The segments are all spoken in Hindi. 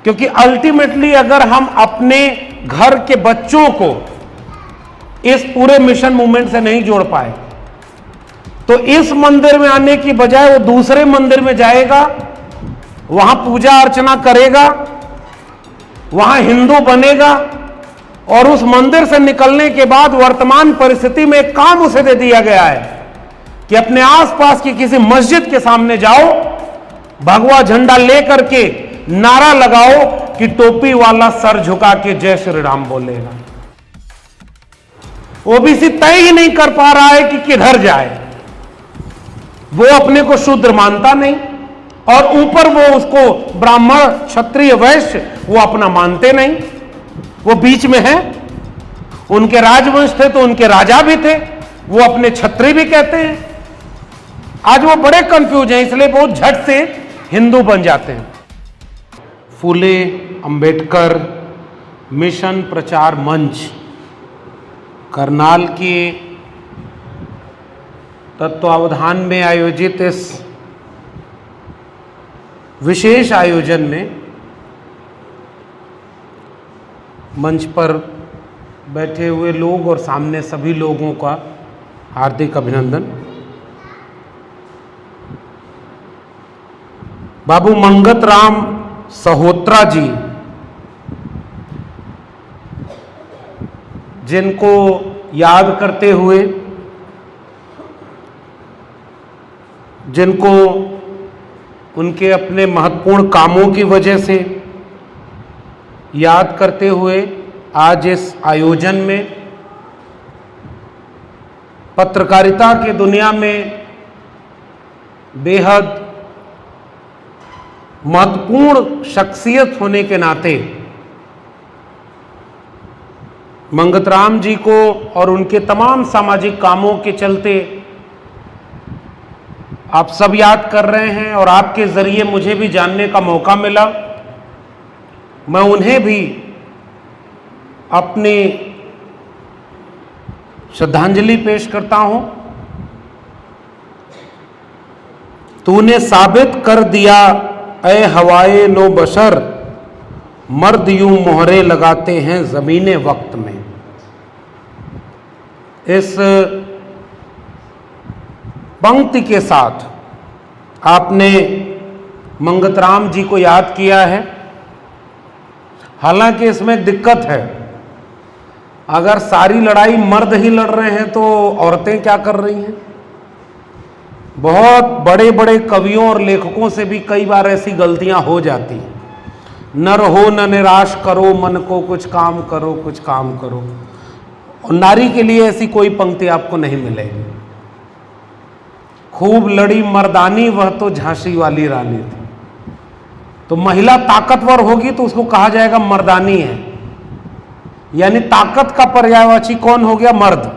क्योंकि अल्टीमेटली अगर हम अपने घर के बच्चों को इस पूरे मिशन मूवमेंट से नहीं जोड़ पाए तो इस मंदिर में आने की बजाय वो दूसरे मंदिर में जाएगा, वहां पूजा अर्चना करेगा, वहां हिंदू बनेगा और उस मंदिर से निकलने के बाद वर्तमान परिस्थिति में एक काम उसे दे दिया गया है कि अपने आसपास की किसी मस्जिद के सामने जाओ, भगवा झंडा लेकर के नारा लगाओ कि टोपी वाला सर झुका के जय श्री राम बोलेगा। ओबीसी तय ही नहीं कर पा रहा है कि किधर जाए। वो अपने को शूद्र मानता नहीं और ऊपर वो उसको ब्राह्मण क्षत्रिय वैश्य वो अपना मानते नहीं, वो बीच में है। उनके राजवंश थे तो उनके राजा भी थे, वो अपने क्षत्रिय भी कहते हैं। आज वो बड़े कंफ्यूज हैं, इसलिए बहुत झट से हिंदू बन जाते हैं। फूले अंबेडकर मिशन प्रचार मंच करनाल के तत्वावधान में आयोजित इस विशेष आयोजन में मंच पर बैठे हुए लोग और सामने सभी लोगों का हार्दिक अभिनंदन। बाबू मंगत राम सहोत्रा जी, जिनको याद करते हुए, जिनको उनके अपने महत्वपूर्ण कामों की वजह से याद करते हुए आज इस आयोजन में पत्रकारिता की दुनिया में बेहद महत्वपूर्ण शख्सियत होने के नाते मंगत राम जी को और उनके तमाम सामाजिक कामों के चलते आप सब याद कर रहे हैं और आपके जरिए मुझे भी जानने का मौका मिला। मैं उन्हें भी अपनी श्रद्धांजलि पेश करता हूं। तूने साबित कर दिया ऐ हवाए नो बशर, मर्द यूं मोहरे लगाते हैं जमीने वक्त में। इस पंक्ति के साथ आपने मंगत राम जी को याद किया है। हालांकि इसमें एक दिक्कत है, अगर सारी लड़ाई मर्द ही लड़ रहे हैं तो औरतें क्या कर रही हैं? बहुत बड़े बड़े कवियों और लेखकों से भी कई बार ऐसी गलतियां हो जाती हैं। न रहो न निराश करो मन को, कुछ काम करो कुछ काम करो। और नारी के लिए ऐसी कोई पंक्ति आपको नहीं मिलेगी। खूब लड़ी मर्दानी वह तो झांसी वाली रानी थी। तो महिला ताकतवर होगी तो उसको कहा जाएगा मर्दानी है, यानी ताकत का पर्यायवाची कौन हो गया? मर्द।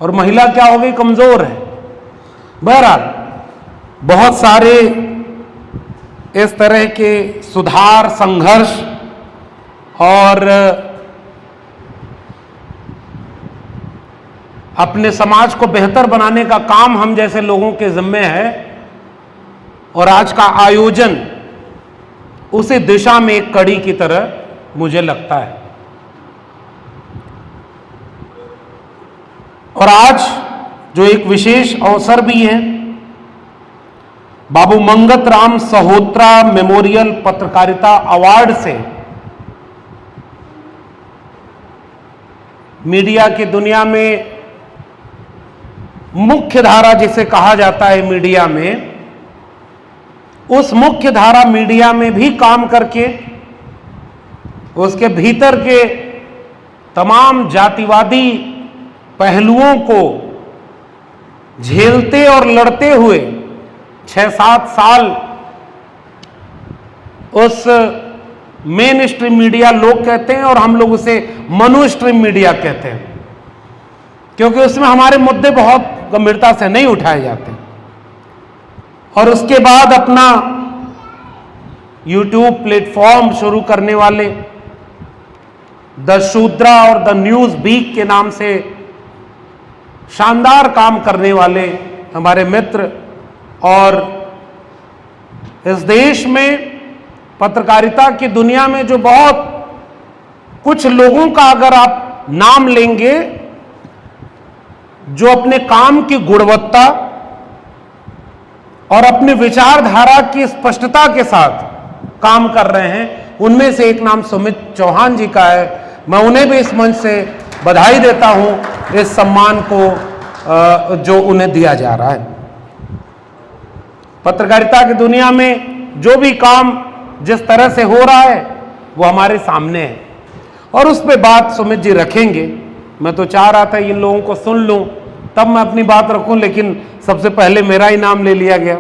और महिला क्या हो गई? कमजोर है। बहरहाल बहुत सारे इस तरह के सुधार, संघर्ष और अपने समाज को बेहतर बनाने का काम हम जैसे लोगों के जिम्मे है और आज का आयोजन उसी दिशा में एक कड़ी की तरह मुझे लगता है। और आज जो एक विशेष अवसर भी है, बाबू मंगत राम सहोत्रा मेमोरियल पत्रकारिता अवार्ड से मीडिया की दुनिया में मुख्य धारा जिसे कहा जाता है मीडिया में, उस मुख्य धारा मीडिया में भी काम करके उसके भीतर के तमाम जातिवादी पहलुओं को झेलते और लड़ते हुए 6-7 साल उस मेन स्ट्रीम मीडिया लोग कहते हैं और हम लोग उसे मनु स्ट्रीम मीडिया कहते हैं, क्योंकि उसमें हमारे मुद्दे बहुत गंभीरता से नहीं उठाए जाते। और उसके बाद अपना यूट्यूब प्लेटफॉर्म शुरू करने वाले द शूद्रा और द न्यूज वीक के नाम से शानदार काम करने वाले हमारे मित्र और इस देश में पत्रकारिता की दुनिया में जो बहुत कुछ लोगों का अगर आप नाम लेंगे जो अपने काम की गुणवत्ता और अपनी विचारधारा की स्पष्टता के साथ काम कर रहे हैं, उनमें से एक नाम सुमित चौहान जी का है। मैं उन्हें भी इस मंच से बधाई देता हूं इस सम्मान को जो उन्हें दिया जा रहा है। पत्रकारिता की दुनिया में जो भी काम जिस तरह से हो रहा है वो हमारे सामने है और उस पर बात सुमित जी रखेंगे। मैं तो चाह रहा था इन लोगों को सुन लूं तब मैं अपनी बात रखूं, लेकिन सबसे पहले मेरा ही नाम ले लिया गया।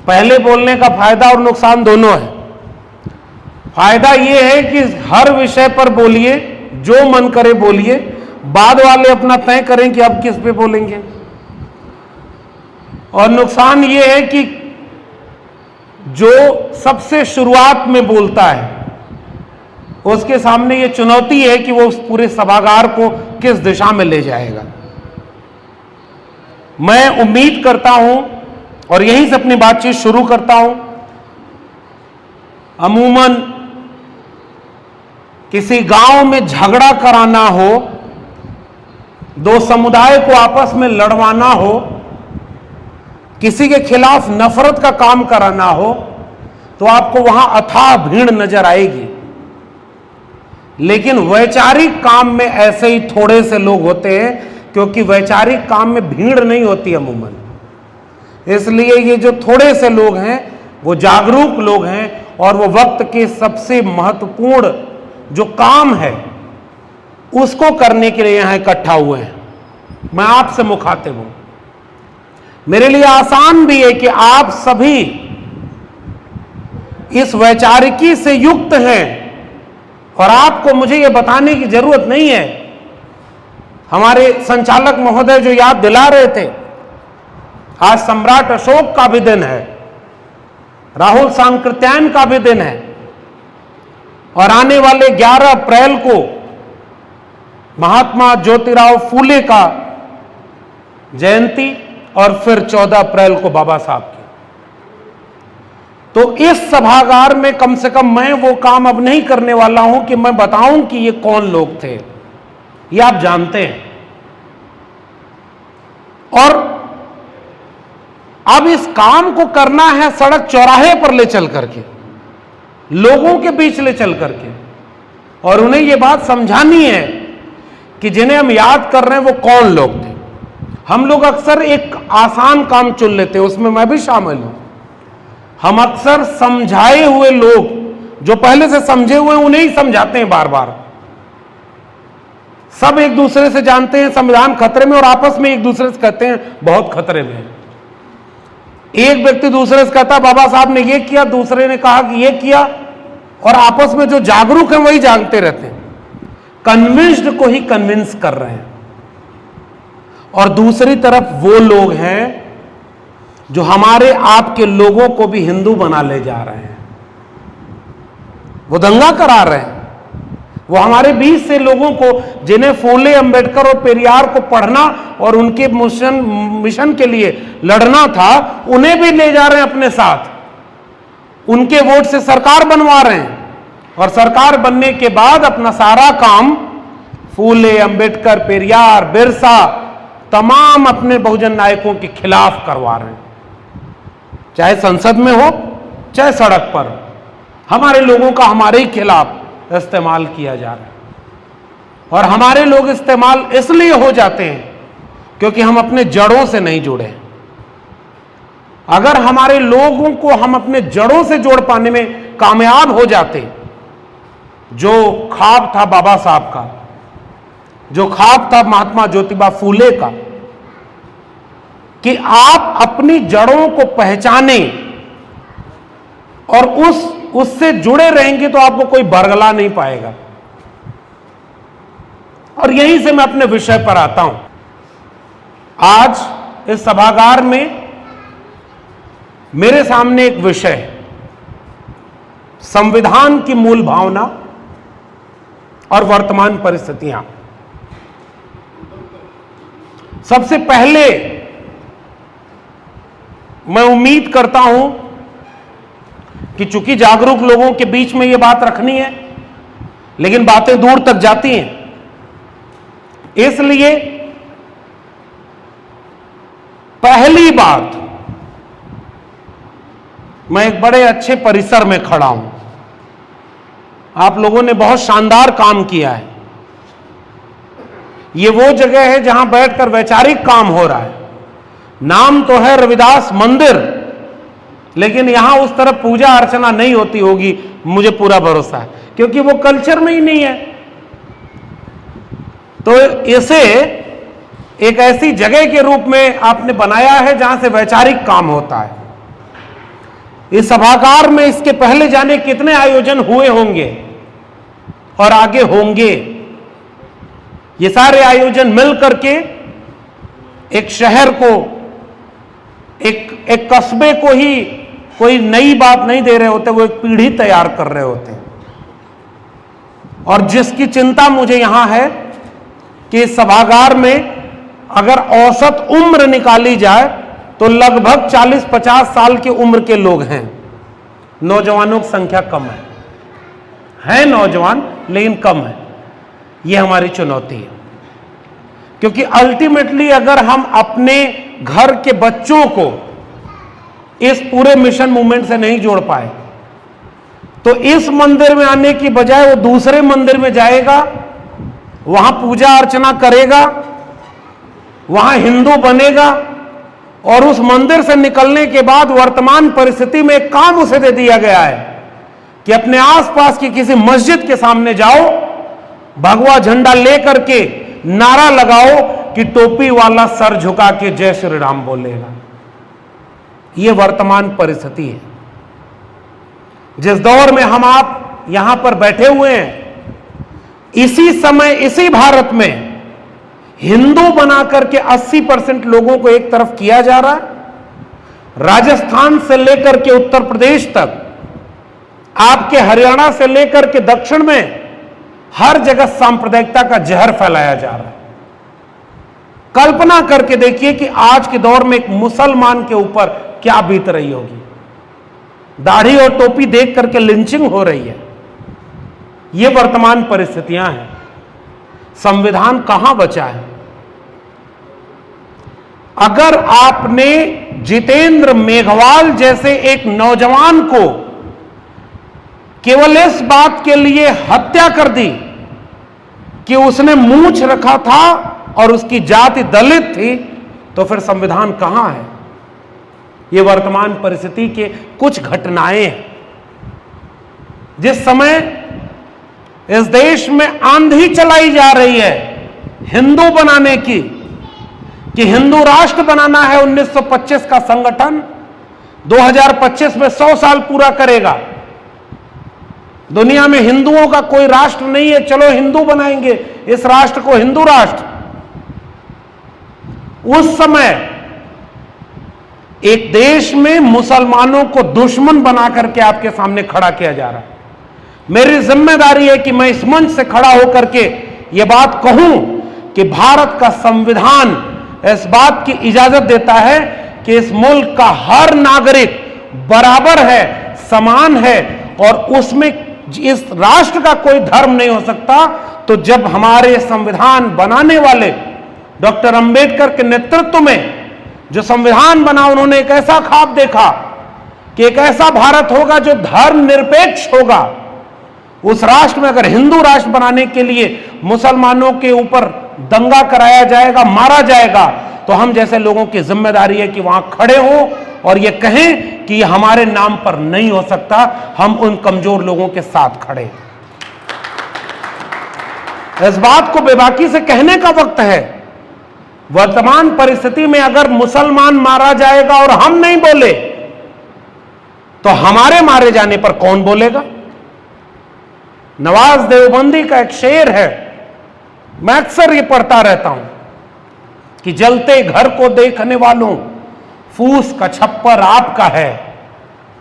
पहले बोलने का फायदा और नुकसान दोनों है। फायदा यह है कि हर विषय पर बोलिए, जो मन करे बोलिए, बाद वाले अपना तय करें कि अब किस पे बोलेंगे। और नुकसान यह है कि जो सबसे शुरुआत में बोलता है उसके सामने ये चुनौती है कि वो उस पूरे सभागार को किस दिशा में ले जाएगा। मैं उम्मीद करता हूं और यहीं से अपनी बातचीत शुरू करता हूं। अमूमन किसी गांव में झगड़ा कराना हो, दो समुदाय को आपस में लड़वाना हो, किसी के खिलाफ नफरत का काम कराना हो, तो आपको वहां अथाह भीड़ नजर आएगी। लेकिन वैचारिक काम में ऐसे ही थोड़े से लोग होते हैं, क्योंकि वैचारिक काम में भीड़ नहीं होती अमूमन। इसलिए ये जो थोड़े से लोग हैं वो जागरूक लोग हैं और वो वक्त के सबसे महत्वपूर्ण जो काम है उसको करने के लिए यहां इकट्ठा हुए हैं। मैं आपसे मुखातिब हूं। मेरे लिए आसान भी है कि आप सभी इस वैचारिकी से युक्त हैं और आपको मुझे यह बताने की जरूरत नहीं है। हमारे संचालक महोदय जो याद दिला रहे थे, आज सम्राट अशोक का भी दिन है, राहुल सांकृत्यायन का भी दिन है और आने वाले 11 अप्रैल को महात्मा ज्योतिराव फूले का जयंती और फिर 14 अप्रैल को बाबा साहब की। तो इस सभागार में कम से कम मैं वो काम अब नहीं करने वाला हूं कि मैं बताऊं कि ये कौन लोग थे, ये आप जानते हैं। और अब इस काम को करना है सड़क चौराहे पर ले चल करके, लोगों के बीच ले चल करके, और उन्हें यह बात समझानी है कि जिन्हें हम याद कर रहे हैं वो कौन लोग थे। हम लोग अक्सर एक आसान काम चुन लेते हैं, उसमें मैं भी शामिल हूं। हम अक्सर समझाए हुए लोग, जो पहले से समझे हुए हैं, उन्हें ही समझाते हैं बार बार। सब एक दूसरे से जानते हैं संविधान खतरे में और आपस में एक दूसरे से कहते हैं बहुत खतरे में। एक व्यक्ति दूसरे से कहता बाबा साहब ने ये किया, दूसरे ने कहा कि ये किया, और आपस में जो जागरूक हैं वही जागते रहते हैं, कन्विंस्ड को ही कन्विंस कर रहे हैं। और दूसरी तरफ वो लोग हैं जो हमारे आपके लोगों को भी हिंदू बना ले जा रहे हैं, वो दंगा करा रहे हैं। वो हमारे बीच से लोगों को, जिन्हें फूले, अंबेडकर और पेरियार को पढ़ना और उनके मिशन के लिए लड़ना था, उन्हें भी ले जा रहे हैं अपने साथ। उनके वोट से सरकार बनवा रहे हैं और सरकार बनने के बाद अपना सारा काम फूले, अंबेडकर, पेरियार, बिरसा, तमाम अपने बहुजन नायकों के खिलाफ करवा रहे हैं। चाहे संसद में हो, चाहे सड़क पर, हमारे लोगों का हमारे ही खिलाफ इस्तेमाल किया जा रहा है। और हमारे लोग इस्तेमाल इसलिए हो जाते हैं क्योंकि हम अपने जड़ों से नहीं जुड़े। अगर हमारे लोगों को हम अपने जड़ों से जोड़ पाने में कामयाब हो जाते, जो ख्वाब था बाबा साहब का, जो ख्वाब था महात्मा ज्योतिबा फूले का, कि आप अपनी जड़ों को पहचाने और उससे जुड़े रहेंगे, तो आपको कोई बरगला नहीं पाएगा। और यहीं से मैं अपने विषय पर आता हूं। आज इस सभागार में मेरे सामने एक विषय है, संविधान की मूल भावना और वर्तमान परिस्थितियां। सबसे पहले मैं उम्मीद करता हूं कि चूंकि जागरूक लोगों के बीच में यह बात रखनी है, लेकिन बातें दूर तक जाती हैं, इसलिए पहली बात, मैं एक बड़े अच्छे परिसर में खड़ा हूं। आप लोगों ने बहुत शानदार काम किया है। ये वो जगह है जहां बैठकर वैचारिक काम हो रहा है। नाम तो है रविदास मंदिर, लेकिन यहां उस तरफ पूजा अर्चना नहीं होती होगी, मुझे पूरा भरोसा है, क्योंकि वो कल्चर में ही नहीं है। तो इसे एक ऐसी जगह के रूप में आपने बनाया है जहां से वैचारिक काम होता है। इस सभागार में इसके पहले जाने कितने आयोजन हुए होंगे और आगे होंगे। ये सारे आयोजन मिल करके एक शहर को, एक कस्बे को ही कोई नई बात नहीं दे रहे होते, वो एक पीढ़ी तैयार कर रहे होते हैं। और जिसकी चिंता मुझे यहां है कि इस सभागार में अगर औसत उम्र निकाली जाए तो लगभग 40-50 साल की उम्र के लोग हैं। नौजवानों की संख्या कम है नौजवान, लेकिन कम है। यह हमारी चुनौती है, क्योंकि अल्टीमेटली अगर हम अपने घर के बच्चों को इस पूरे मिशन मूवमेंट से नहीं जोड़ पाए, तो इस मंदिर में आने की बजाय वो दूसरे मंदिर में जाएगा, वहां पूजा अर्चना करेगा, वहां हिंदू बनेगा, और उस मंदिर से निकलने के बाद वर्तमान परिस्थिति में एक काम उसे दे दिया गया है कि अपने आसपास की किसी मस्जिद के सामने जाओ, भगवा झंडा लेकर के नारा लगाओ कि टोपी वाला सर झुका के जय श्री राम बोलेगा। यह वर्तमान परिस्थिति है। जिस दौर में हम आप यहां पर बैठे हुए हैं, इसी समय इसी भारत में हिंदू बनाकर के 80% लोगों को एक तरफ किया जा रहा है। राजस्थान से लेकर के उत्तर प्रदेश तक, आपके हरियाणा से लेकर के दक्षिण में, हर जगह सांप्रदायिकता का जहर फैलाया जा रहा है। कल्पना करके देखिए कि आज के दौर में एक मुसलमान के ऊपर क्या बीत रही होगी। दाढ़ी और टोपी देख करके लिंचिंग हो रही है। ये वर्तमान परिस्थितियां हैं। संविधान कहां बचा है? अगर आपने जितेंद्र मेघवाल जैसे एक नौजवान को केवल इस बात के लिए हत्या कर दी कि उसने मूंछ रखा था और उसकी जाति दलित थी, तो फिर संविधान कहां है? यह वर्तमान परिस्थिति के कुछ घटनाएं हैं। जिस समय इस देश में आंधी चलाई जा रही है हिंदू बनाने की, कि हिंदू राष्ट्र बनाना है, 1925 का संगठन 2025 में 100 साल पूरा करेगा। दुनिया में हिंदुओं का कोई राष्ट्र नहीं है, चलो हिंदू बनाएंगे इस राष्ट्र को, हिंदू राष्ट्र। उस समय एक देश में मुसलमानों को दुश्मन बना करके आपके सामने खड़ा किया जा रहा है। मेरी जिम्मेदारी है कि मैं इस मंच से खड़ा होकर के यह बात कहूं कि भारत का संविधान इस बात की इजाजत देता है कि इस मुल्क का हर नागरिक बराबर है, समान है, और उसमें इस राष्ट्र का कोई धर्म नहीं हो सकता। तो जब हमारे संविधान बनाने वाले डॉक्टर अंबेडकर के नेतृत्व में जो संविधान बना, उन्होंने एक ऐसा ख्वाब देखा कि एक ऐसा भारत होगा जो धर्म निरपेक्ष होगा। उस राष्ट्र में अगर हिंदू राष्ट्र बनाने के लिए मुसलमानों के ऊपर दंगा कराया जाएगा, मारा जाएगा, तो हम जैसे लोगों की जिम्मेदारी है कि वहां खड़े हों और ये कहें कि ये हमारे नाम पर नहीं हो सकता। हम उन कमजोर लोगों के साथ खड़े। इस बात को बेबाकी से कहने का वक्त है। वर्तमान परिस्थिति में अगर मुसलमान मारा जाएगा और हम नहीं बोले, तो हमारे मारे जाने पर कौन बोलेगा? नवाज देवबंदी का एक शेर है, मैं अक्सर ये पढ़ता रहता हूं कि जलते घर को देखने वालों, फूस का छप्पर आपका है,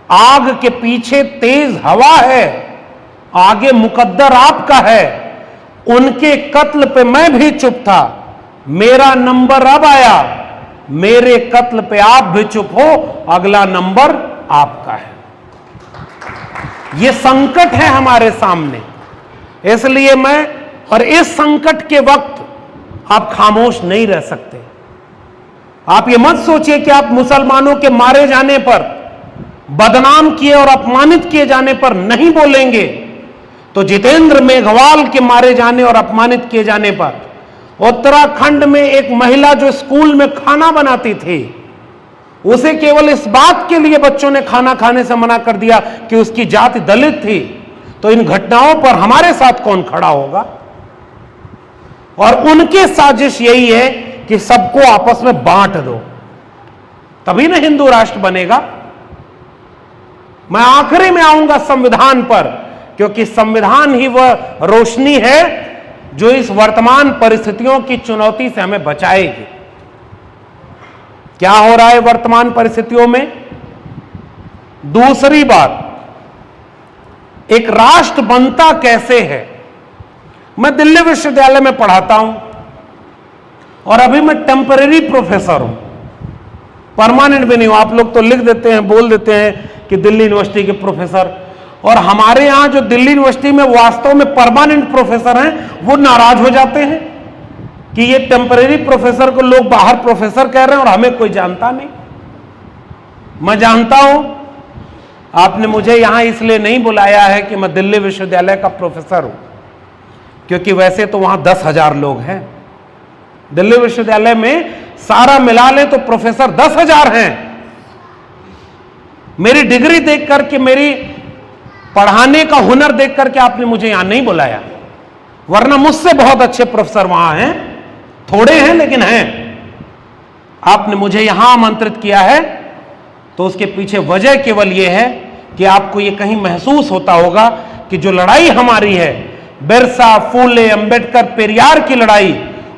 आग के पीछे तेज हवा है, आगे मुकद्दर आपका है। उनके कत्ल पे मैं भी चुप था, मेरा नंबर अब आया, मेरे कत्ल पे आप भी चुप हो, अगला नंबर आपका है। ये संकट है हमारे सामने। इसलिए मैं, और इस संकट के वक्त आप खामोश नहीं रह सकते। आप ये मत सोचिए कि आप मुसलमानों के मारे जाने पर, बदनाम किए और अपमानित किए जाने पर नहीं बोलेंगे, तो जितेंद्र मेघवाल के मारे जाने और अपमानित किए जाने पर उत्तराखंड में एक महिला जो स्कूल में खाना बनाती थी, उसे केवल इस बात के लिए बच्चों ने खाना खाने से मना कर दिया कि उसकी जाति दलित थी, तो इन घटनाओं पर हमारे साथ कौन खड़ा होगा? और उनकी साजिश यही है कि सबको आपस में बांट दो, तभी ना हिंदू राष्ट्र बनेगा। मैं आखिरी में आऊंगा संविधान पर, क्योंकि संविधान ही वह रोशनी है जो इस वर्तमान परिस्थितियों की चुनौती से हमें बचाएगी। क्या हो रहा है वर्तमान परिस्थितियों में? दूसरी बात, एक राष्ट्र बनता कैसे है? मैं दिल्ली विश्वविद्यालय में पढ़ाता हूं और अभी मैं टेम्परेरी प्रोफेसर हूं, परमानेंट भी नहीं हूं। आप लोग तो लिख देते हैं, बोल देते हैं कि दिल्ली यूनिवर्सिटी के प्रोफेसर, और हमारे यहां जो दिल्ली यूनिवर्सिटी में वास्तव में परमानेंट प्रोफेसर हैं, वो नाराज हो जाते हैं कि ये टेम्परेरी प्रोफेसर को लोग बाहर प्रोफेसर कह रहे हैं और हमें कोई जानता नहीं। मैं जानता हूं आपने मुझे यहां इसलिए नहीं बुलाया है कि मैं दिल्ली विश्वविद्यालय का प्रोफेसर हूं, क्योंकि वैसे तो वहां 10,000 लोग हैं। दिल्ली विश्वविद्यालय में सारा मिला ले तो प्रोफेसर 10,000 हैं। मेरी डिग्री देख करके, मेरी पढ़ाने का हुनर देख करके आपने मुझे यहां नहीं बुलाया, वरना मुझसे बहुत अच्छे प्रोफेसर वहां हैं, थोड़े हैं लेकिन हैं। आपने मुझे यहां आमंत्रित किया है तो उसके पीछे वजह केवल यह है कि आपको यह कहीं महसूस होता होगा कि जो लड़ाई हमारी है, बिरसा, फूले, अंबेडकर, पेरियार की लड़ाई,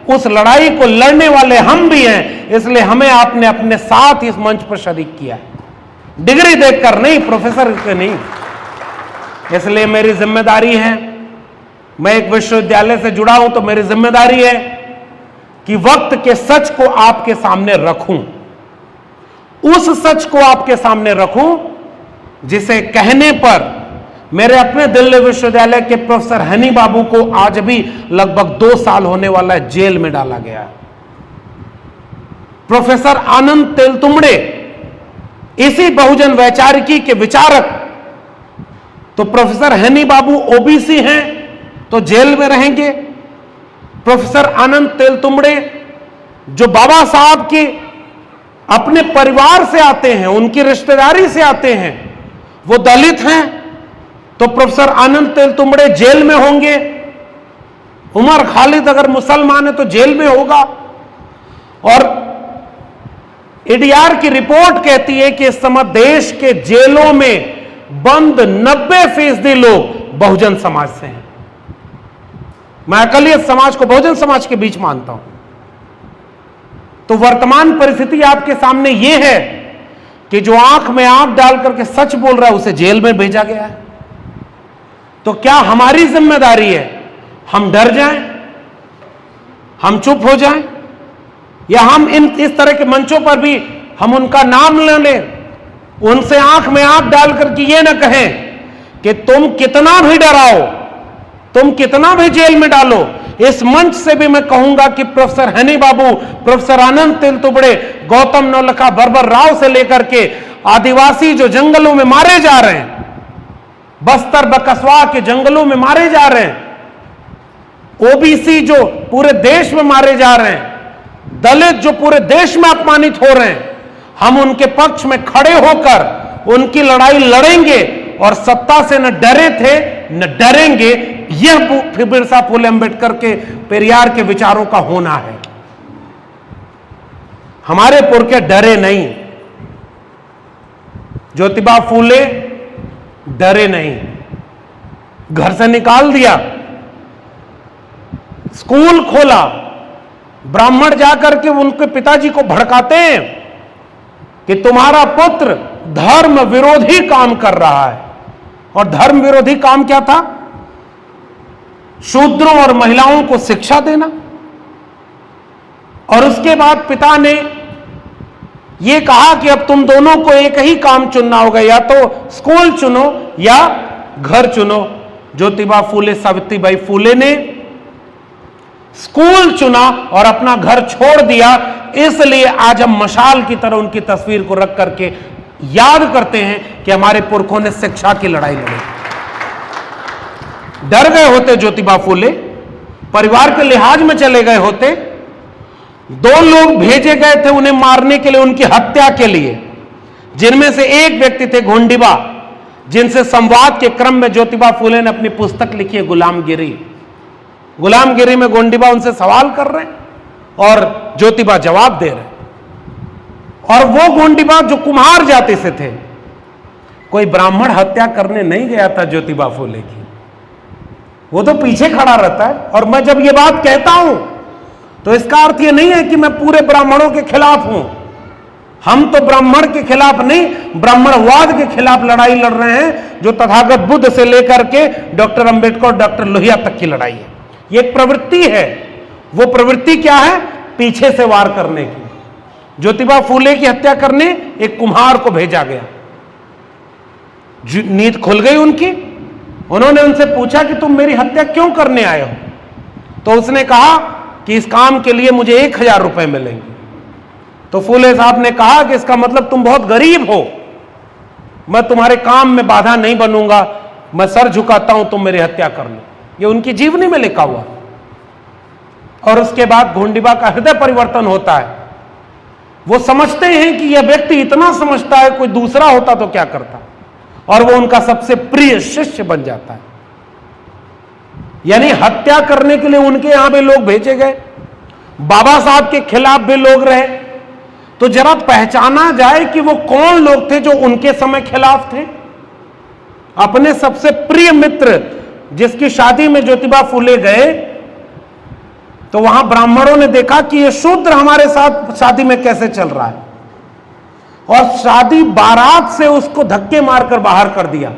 उस लड़ाई को लड़ने वाले हम भी हैं, इसलिए हमें आपने अपने साथ इस मंच पर शरीक किया है, डिग्री देखकर नहीं, प्रोफेसर के नहीं। इसलिए मेरी जिम्मेदारी है, मैं एक विश्वविद्यालय से जुड़ा हूं तो मेरी जिम्मेदारी है कि वक्त के सच को आपके सामने रखूं, उस सच को आपके सामने रखूं जिसे कहने पर मेरे अपने दिल्ली विश्वविद्यालय के प्रोफेसर हनी बाबू को आज भी लगभग 2 साल होने वाला है, जेल में डाला गया है। प्रोफेसर आनंद तेलतुंबड़े, इसी बहुजन वैचारिकी के विचारक, तो प्रोफेसर हनी बाबू ओबीसी हैं तो जेल में रहेंगे। प्रोफेसर आनंद तेलतुंबड़े जो बाबा साहब के अपने परिवार से आते हैं, उनकी रिश्तेदारी से आते हैं, वो दलित हैं, तो प्रोफेसर आनंद तेलतुंबड़े जेल में होंगे। उमर खालिद अगर मुसलमान है तो जेल में होगा। और एडीआर की रिपोर्ट कहती है कि इस समय देश के जेलों में बंद 90% लोग बहुजन समाज से हैं। मैं अकलियत समाज को बहुजन समाज के बीच मानता हूं। तो वर्तमान परिस्थिति आपके सामने यह है कि जो आंख में आंख डाल करके सच बोल रहा है उसे जेल में भेजा गया है। तो क्या हमारी जिम्मेदारी है हम डर जाएं, हम चुप हो जाएं, या हम इस तरह के मंचों पर भी हम उनका नाम ले लें, उनसे आंख में आंख डाल करके ये ना कहें कि तुम कितना भी डराओ, तुम कितना भी जेल में डालो। इस मंच से भी मैं कहूंगा कि प्रोफेसर हनी बाबू, प्रोफेसर आनंद तेलतुंबड़े, गौतम नवलखा, बर्बर राव से लेकर के आदिवासी जो जंगलों में मारे जा रहे हैं, बस्तर बकसवा के जंगलों में मारे जा रहे हैं, ओबीसी जो पूरे देश में मारे जा रहे हैं, दलित जो पूरे देश में अपमानित हो रहे हैं, हम उनके पक्ष में खड़े होकर उनकी लड़ाई लड़ेंगे और सत्ता से न डरे थे न डरेंगे। यह बिरसा फुले अंबेडकर के, पेरियार के विचारों का होना है। हमारे पुरखे डरे नहीं, ज्योतिबा फूले डरे नहीं, घर से निकाल दिया, स्कूल खोला, ब्राह्मण जाकर के उनके पिताजी को भड़काते हैं कि तुम्हारा पुत्र धर्म विरोधी काम कर रहा है। और धर्म विरोधी काम क्या था? शूद्रों और महिलाओं को शिक्षा देना। और उसके बाद पिता ने यह कहा कि अब तुम दोनों को एक ही काम चुनना होगा, या तो स्कूल चुनो या घर चुनो। ज्योतिबा फूले सावित्रीबाई फूले ने स्कूल चुना और अपना घर छोड़ दिया। इसलिए आज हम मशाल की तरह उनकी तस्वीर को रख करके याद करते हैं कि हमारे पुरखों ने शिक्षा की लड़ाई लड़ी। डर गए होते ज्योतिबा फूले, परिवार के लिहाज में चले गए होते। 2 लोग भेजे गए थे उन्हें मारने के लिए, उनकी हत्या के लिए, जिनमें से एक व्यक्ति थे गोंडीबा, जिनसे संवाद के क्रम में ज्योतिबा फूले ने अपनी पुस्तक लिखी है गुलामगिरी। गुलामगिरी में गोंडीबा उनसे सवाल कर रहे हैं और ज्योतिबा जवाब दे रहे हैं। और वो गोंडीबा जो कुम्हार जाति से थे, कोई ब्राह्मण हत्या करने नहीं गया था ज्योतिबा फूले की, वो तो पीछे खड़ा रहता है। और मैं जब ये बात कहता हूं तो इसका अर्थ ये नहीं है कि मैं पूरे ब्राह्मणों के खिलाफ हूं। हम तो ब्राह्मण के खिलाफ नहीं, ब्राह्मणवाद के खिलाफ लड़ाई लड़ रहे हैं, जो तथागत बुद्ध से लेकर के डॉक्टर अंबेडकर, डॉक्टर लोहिया तक की लड़ाई है। ये एक प्रवृत्ति है। वो प्रवृत्ति क्या है? पीछे से वार करने की। ज्योतिबा फूले की हत्या करने एक कुम्हार को भेजा गया। नींद खुल गई उनकी। उन्होंने उनसे पूछा कि तुम मेरी हत्या क्यों करने आए हो? तो उसने कहा कि इस काम के लिए मुझे 1000 रुपए मिलेंगे। तो फूले साहब ने कहा कि इसका मतलब तुम बहुत गरीब हो, मैं तुम्हारे काम में बाधा नहीं बनूंगा, मैं सर झुकाता हूं, तुम मेरी हत्या कर लो। ये उनकी जीवनी में लिखा हुआ। और उसके बाद गोंडीबा का हृदय परिवर्तन होता है। वो समझते हैं कि यह व्यक्ति इतना समझता है, कोई दूसरा होता तो क्या करता, और वो उनका सबसे प्रिय शिष्य बन जाता है। यानी हत्या करने के लिए उनके यहां भी लोग भेजे गए, बाबा साहब के खिलाफ भी लोग रहे। तो जरा पहचाना जाए कि वो कौन लोग थे जो उनके समय खिलाफ थे। अपने सबसे प्रिय मित्र जिसकी शादी में ज्योतिबा फूले गए, तो वहां ब्राह्मणों ने देखा कि ये शूद्र हमारे साथ शादी में कैसे चल रहा है, और शादी बारात से उसको धक्के मारकर बाहर कर दिया।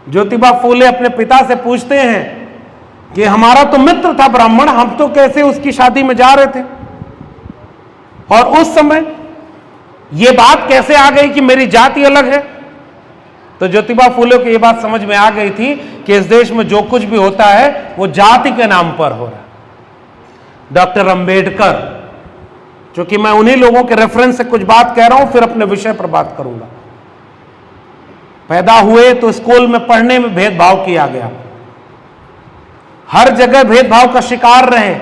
ज्योतिबा फूले अपने पिता से पूछते हैं कि हमारा तो मित्र था ब्राह्मण, हम तो कैसे उसकी शादी में जा रहे थे, और उस समय यह बात कैसे आ गई कि मेरी जाति अलग है। तो ज्योतिबा फूले को यह बात समझ में आ गई थी कि इस देश में जो कुछ भी होता है वो जाति के नाम पर हो रहा है। डॉक्टर अंबेडकर, क्योंकि मैं उन्हीं लोगों के रेफरेंस से कुछ बात कह रहा हूं, फिर अपने विषय पर बात करूंगा। पैदा हुए तो स्कूल में पढ़ने में भेदभाव किया गया, हर जगह भेदभाव का शिकार रहे।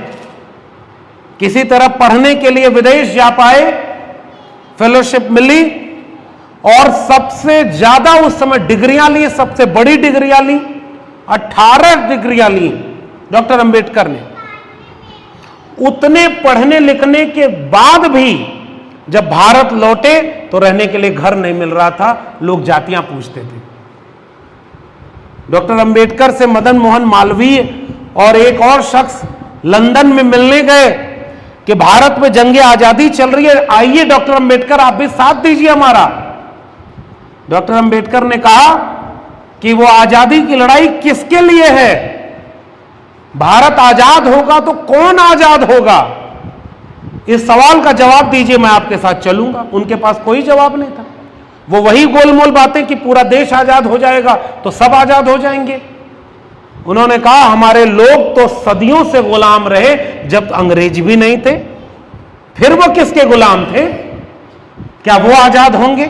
किसी तरह पढ़ने के लिए विदेश जा पाए, फेलोशिप मिली, और सबसे ज्यादा उस समय डिग्रियां ली, सबसे बड़ी डिग्रियां ली, 18 डिग्रियां ली डॉक्टर अंबेडकर ने। उतने पढ़ने लिखने के बाद भी जब भारत लौटे तो रहने के लिए घर नहीं मिल रहा था, लोग जातियां पूछते थे। डॉक्टर अंबेडकर से मदन मोहन मालवीय और एक और शख्स लंदन में मिलने गए कि भारत में जंगे आजादी चल रही है, आइए डॉक्टर अंबेडकर आप भी साथ दीजिए हमारा। डॉक्टर अंबेडकर ने कहा कि वो आजादी की लड़ाई किसके लिए है? भारत आजाद होगा तो कौन आजाद होगा? इस सवाल का जवाब दीजिए, मैं आपके साथ चलूंगा। उनके पास कोई जवाब नहीं था। वो वही गोलमोल बातें कि पूरा देश आजाद हो जाएगा तो सब आजाद हो जाएंगे। उन्होंने कहा हमारे लोग तो सदियों से गुलाम रहे, जब अंग्रेज भी नहीं थे, फिर वो किसके गुलाम थे? क्या वो आजाद होंगे?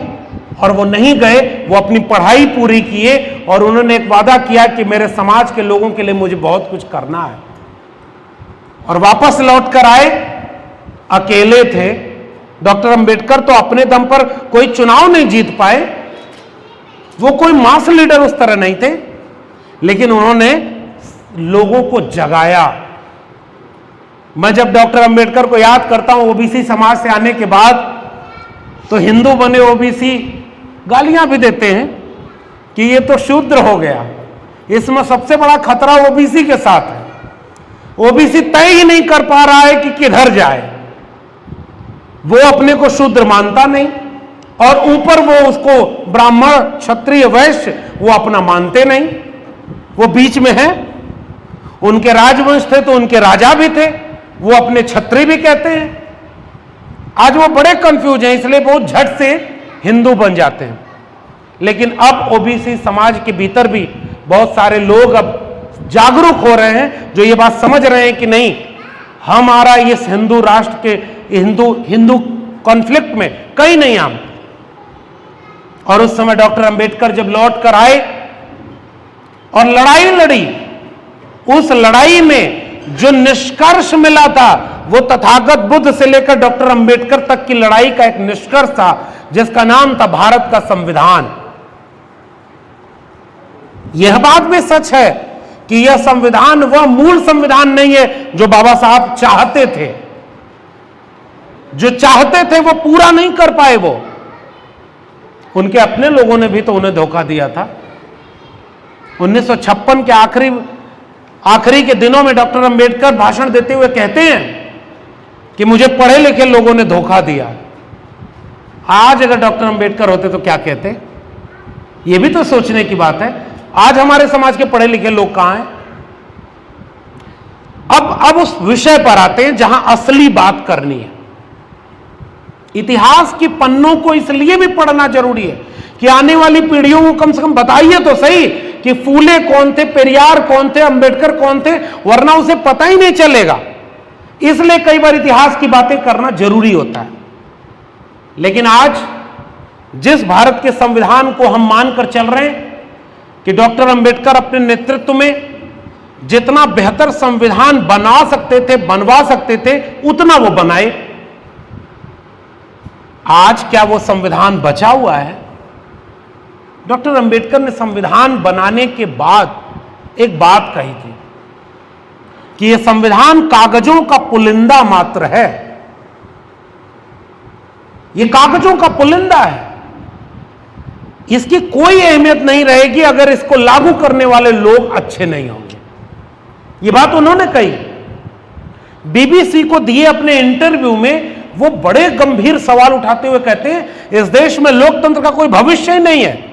और वो नहीं गए, वो अपनी पढ़ाई पूरी किए और उन्होंने एक वादा किया कि मेरे समाज के लोगों के लिए मुझे बहुत कुछ करना है। और वापस लौट कर आए, अकेले थे। डॉक्टर अंबेडकर तो अपने दम पर कोई चुनाव नहीं जीत पाए, वो कोई मास लीडर उस तरह नहीं थे, लेकिन उन्होंने लोगों को जगाया। मैं जब डॉक्टर अंबेडकर को याद करता हूं ओबीसी समाज से आने के बाद, तो हिंदू बने ओबीसी गालियां भी देते हैं कि ये तो शूद्र हो गया। इसमें सबसे बड़ा खतरा ओबीसी के साथ है। ओबीसी तय ही नहीं कर पा रहा है कि किधर जाए। वो अपने को शूद्र मानता नहीं, और ऊपर वो उसको ब्राह्मण, क्षत्रिय, वैश्य वो अपना मानते नहीं, वो बीच में है। उनके राजवंश थे तो उनके राजा भी थे, वो अपने क्षत्रिय भी कहते हैं। आज वो बड़े कंफ्यूज हैं, इसलिए बहुत झट से हिंदू बन जाते हैं। लेकिन अब ओबीसी समाज के भीतर भी बहुत सारे लोग अब जागरूक हो रहे हैं, जो ये बात समझ रहे हैं कि नहीं, हमारा इस हिंदू राष्ट्र के हिंदू कॉन्फ्लिक्ट में कहीं नहीं हम। और उस समय डॉक्टर अंबेडकर जब लौट कर आए और लड़ाई लड़ी, उस लड़ाई में जो निष्कर्ष मिला था वो तथागत बुद्ध से लेकर डॉक्टर अंबेडकर तक की लड़ाई का एक निष्कर्ष था, जिसका नाम था भारत का संविधान। यह बात भी सच है कि यह संविधान वह मूल संविधान नहीं है जो बाबा साहब चाहते थे। जो चाहते थे वो पूरा नहीं कर पाए। वो उनके अपने लोगों ने भी तो उन्हें धोखा दिया था। 1956 के आखिरी के दिनों में डॉक्टर अंबेडकर भाषण देते हुए कहते हैं कि मुझे पढ़े लिखे लोगों ने धोखा दिया। आज अगर डॉक्टर अंबेडकर होते तो क्या कहते? यह भी तो सोचने की बात है। आज हमारे समाज के पढ़े लिखे लोग कहां हैं? अब उस विषय पर आते हैं जहां असली बात करनी है। इतिहास की पन्नों को इसलिए भी पढ़ना जरूरी है कि आने वाली पीढ़ियों को कम से कम बताइए तो सही कि फूले कौन थे, पेरियार कौन थे, अंबेडकर कौन थे, वरना उसे पता ही नहीं चलेगा। इसलिए कई बार इतिहास की बातें करना जरूरी होता है। लेकिन आज जिस भारत के संविधान को हम मानकर चल रहे हैं कि डॉक्टर अंबेडकर अपने नेतृत्व में जितना बेहतर संविधान बना सकते थे, बनवा सकते थे, उतना वो बनाए। आज क्या वो संविधान बचा हुआ है? डॉक्टर अंबेडकर ने संविधान बनाने के बाद एक बात कही थी कि यह संविधान कागजों का पुलिंदा मात्र है। यह कागजों का पुलिंदा है, इसकी कोई अहमियत नहीं रहेगी अगर इसको लागू करने वाले लोग अच्छे नहीं होंगे। यह बात उन्होंने कही। बीबीसी को दिए अपने इंटरव्यू में वो बड़े गंभीर सवाल उठाते हुए कहते हैं इस देश में लोकतंत्र का कोई भविष्य ही नहीं है।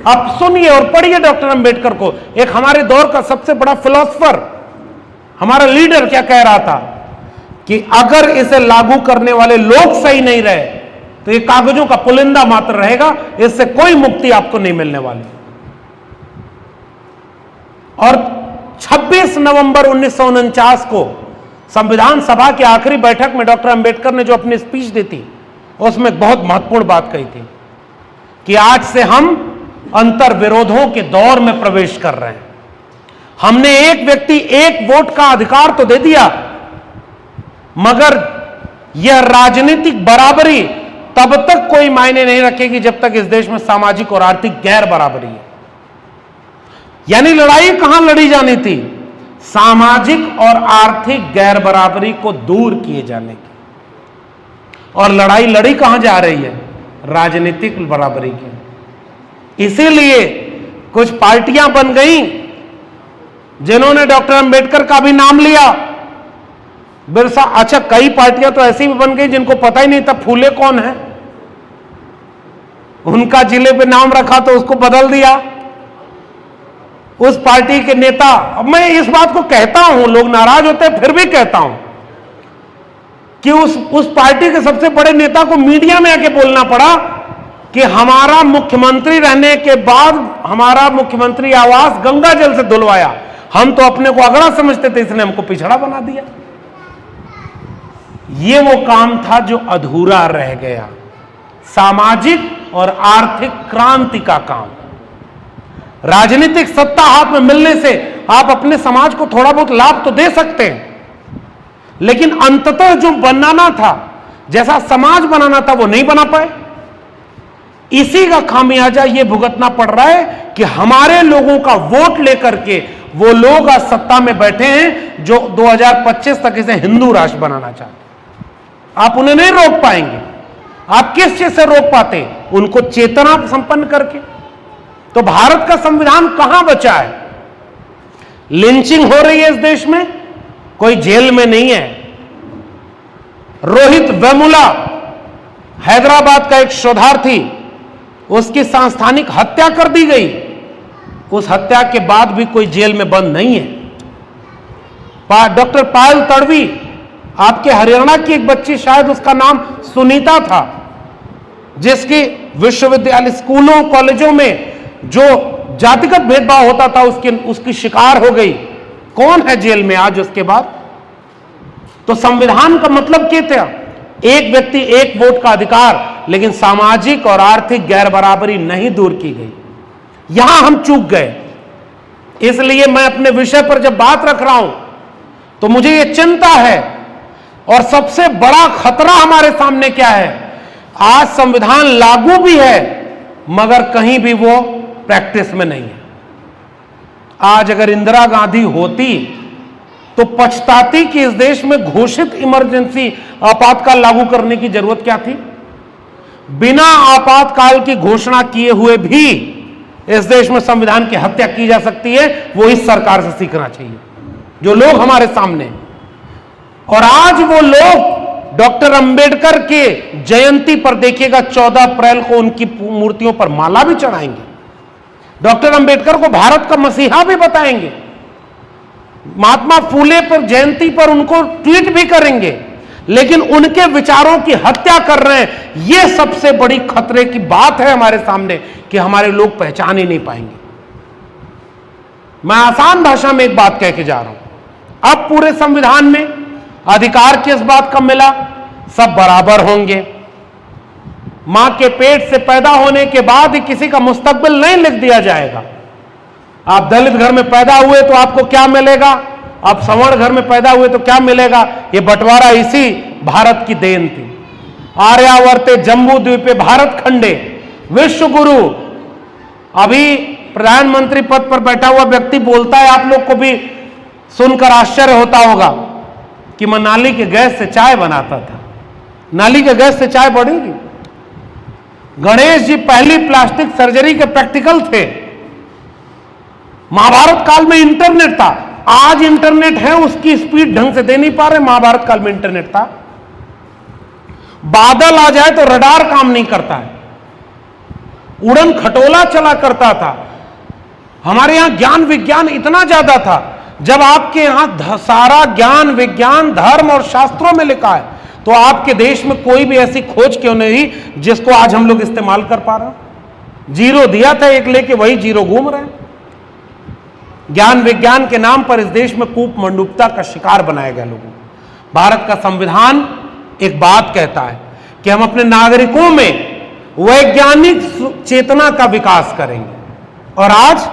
आप सुनिए और पढ़िए डॉक्टर अंबेडकर को, एक हमारे दौर का सबसे बड़ा फिलोसोफर, हमारा लीडर क्या कह रहा था कि अगर इसे लागू करने वाले लोग सही नहीं रहे तो ये कागजों का पुलिंदा मात्र रहेगा, इससे कोई मुक्ति आपको नहीं मिलने वाली। और 26 नवंबर 1949 को संविधान सभा की आखिरी बैठक में डॉक्टर अंबेडकर ने जो अपनी स्पीच दी थी उसमें बहुत महत्वपूर्ण बात कही थी कि आज से हम अंतर विरोधों के दौर में प्रवेश कर रहे हैं। हमने एक व्यक्ति एक वोट का अधिकार तो दे दिया, मगर यह राजनीतिक बराबरी तब तक कोई मायने नहीं रखेगी जब तक इस देश में सामाजिक और आर्थिक गैर बराबरी है। यानी लड़ाई कहां लड़ी जानी थी? सामाजिक और आर्थिक गैर बराबरी को दूर किए जाने की। और लड़ाई लड़ी कहां जा रही है? राजनीतिक बराबरी की। इसीलिए कुछ पार्टियां बन गई जिन्होंने डॉक्टर अंबेडकर का भी नाम लिया। बिरसा, अच्छा कई पार्टियां तो ऐसी भी बन गई जिनको पता ही नहीं था फूले कौन है। उनका जिले पे नाम रखा तो उसको बदल दिया। उस पार्टी के नेता, अब मैं इस बात को कहता हूं, लोग नाराज होते हैं फिर भी कहता हूं कि उस पार्टी के सबसे बड़े नेता को मीडिया में आके बोलना पड़ा कि हमारा मुख्यमंत्री रहने के बाद हमारा मुख्यमंत्री आवास गंगा जल से धुलवाया, हम तो अपने को अगड़ा समझते थे, इसने हमको पिछड़ा बना दिया। ये वो काम था जो अधूरा रह गया, सामाजिक और आर्थिक क्रांति का काम। राजनीतिक सत्ता हाथ में मिलने से आप अपने समाज को थोड़ा बहुत लाभ तो दे सकते हैं, लेकिन अंततः जो बनाना था, जैसा समाज बनाना था, वो नहीं बना पाए। इसी का खामियाजा ये भुगतना पड़ रहा है कि हमारे लोगों का वोट लेकर के वो लोग आज सत्ता में बैठे हैं जो 2025 तक इसे हिंदू राष्ट्र बनाना चाहते हैं। आप उन्हें नहीं रोक पाएंगे। आप किस चीज से रोक पाते? उनको चेतना संपन्न करके। तो भारत का संविधान कहां बचा है? लिंचिंग हो रही है इस देश में, कोई जेल में नहीं है। रोहित वेमुला हैदराबाद का एक शोधार्थी, उसकी सांस्थानिक हत्या कर दी गई। उस हत्या के बाद भी कोई जेल में बंद नहीं है। डॉक्टर पायल तड़वी, आपके हरियाणा की एक बच्ची, शायद उसका नाम सुनीता था, जिसकी विश्वविद्यालय, स्कूलों, कॉलेजों में जो जातिगत भेदभाव होता था उसकी शिकार हो गई, कौन है जेल में आज उसके बाद? तो संविधान का मतलब क्या था? एक व्यक्ति एक वोट का अधिकार, लेकिन सामाजिक और आर्थिक गैर बराबरी नहीं दूर की गई। यहां हम चूक गए। इसलिए मैं अपने विषय पर जब बात रख रहा हूं तो मुझे यह चिंता है, और सबसे बड़ा खतरा हमारे सामने क्या है? आज संविधान लागू भी है मगर कहीं भी वो प्रैक्टिस में नहीं है। आज अगर इंदिरा गांधी होती तो पछताती कि इस देश में घोषित इमरजेंसी आपातकाल लागू करने की जरूरत क्या थी। बिना आपातकाल की घोषणा किए हुए भी इस देश में संविधान की हत्या की जा सकती है। वो इस सरकार से सीखना चाहिए, जो लोग हमारे सामने। और आज वो लोग डॉक्टर अंबेडकर के जयंती पर देखिएगा 14 अप्रैल को उनकी मूर्तियों पर माला भी चढ़ाएंगे, डॉक्टर अंबेडकर को भारत का मसीहा भी बताएंगे, महात्मा फूले पर जयंती पर उनको ट्वीट भी करेंगे, लेकिन उनके विचारों की हत्या कर रहे हैं। यह सबसे बड़ी खतरे की बात है हमारे सामने कि हमारे लोग पहचान ही नहीं पाएंगे। मैं आसान भाषा में एक बात कह के जा रहा हूं, अब पूरे संविधान में अधिकार किस बात का मिला? सब बराबर होंगे। मां के पेट से पैदा होने के बाद ही किसी का मुस्तकबिल नहीं लिख दिया जाएगा। आप दलित घर में पैदा हुए तो आपको क्या मिलेगा, आप सवर्ण घर में पैदा हुए तो क्या मिलेगा। यह बंटवारा इसी भारत की देन थी। आर्यावर्ते जम्बू द्वीपे भारत खंडे विश्व गुरु। अभी प्रधानमंत्री पद पर बैठा हुआ व्यक्ति बोलता है, आप लोग को भी सुनकर आश्चर्य होता होगा कि मैं नाली के गैस से चाय बनाता था। नाली के गैस से चाय बढ़ेगी? गणेश जी पहली प्लास्टिक सर्जरी के प्रैक्टिकल थे। महाभारत काल में इंटरनेट था, आज इंटरनेट है उसकी स्पीड ढंग से दे नहीं पा रहे। महाभारत काल में इंटरनेट था। बादल आ जाए तो रडार काम नहीं करता है, उड़न खटोला चला करता था। हमारे यहां ज्ञान विज्ञान इतना ज्यादा था। जब आपके यहां सारा ज्ञान विज्ञान धर्म और शास्त्रों में लिखा है तो आपके देश में कोई भी ऐसी खोज क्यों नहीं जिसको आज हम लोग इस्तेमाल कर पा रहे हैं? जीरो दिया था एक लेके वही जीरो घूम रहे हैं। ज्ञान विज्ञान के नाम पर इस देश में कूप मंडूकता का शिकार बनाया गया लोगों को। भारत का संविधान एक बात कहता है कि हम अपने नागरिकों में वैज्ञानिक चेतना का विकास करेंगे, और आज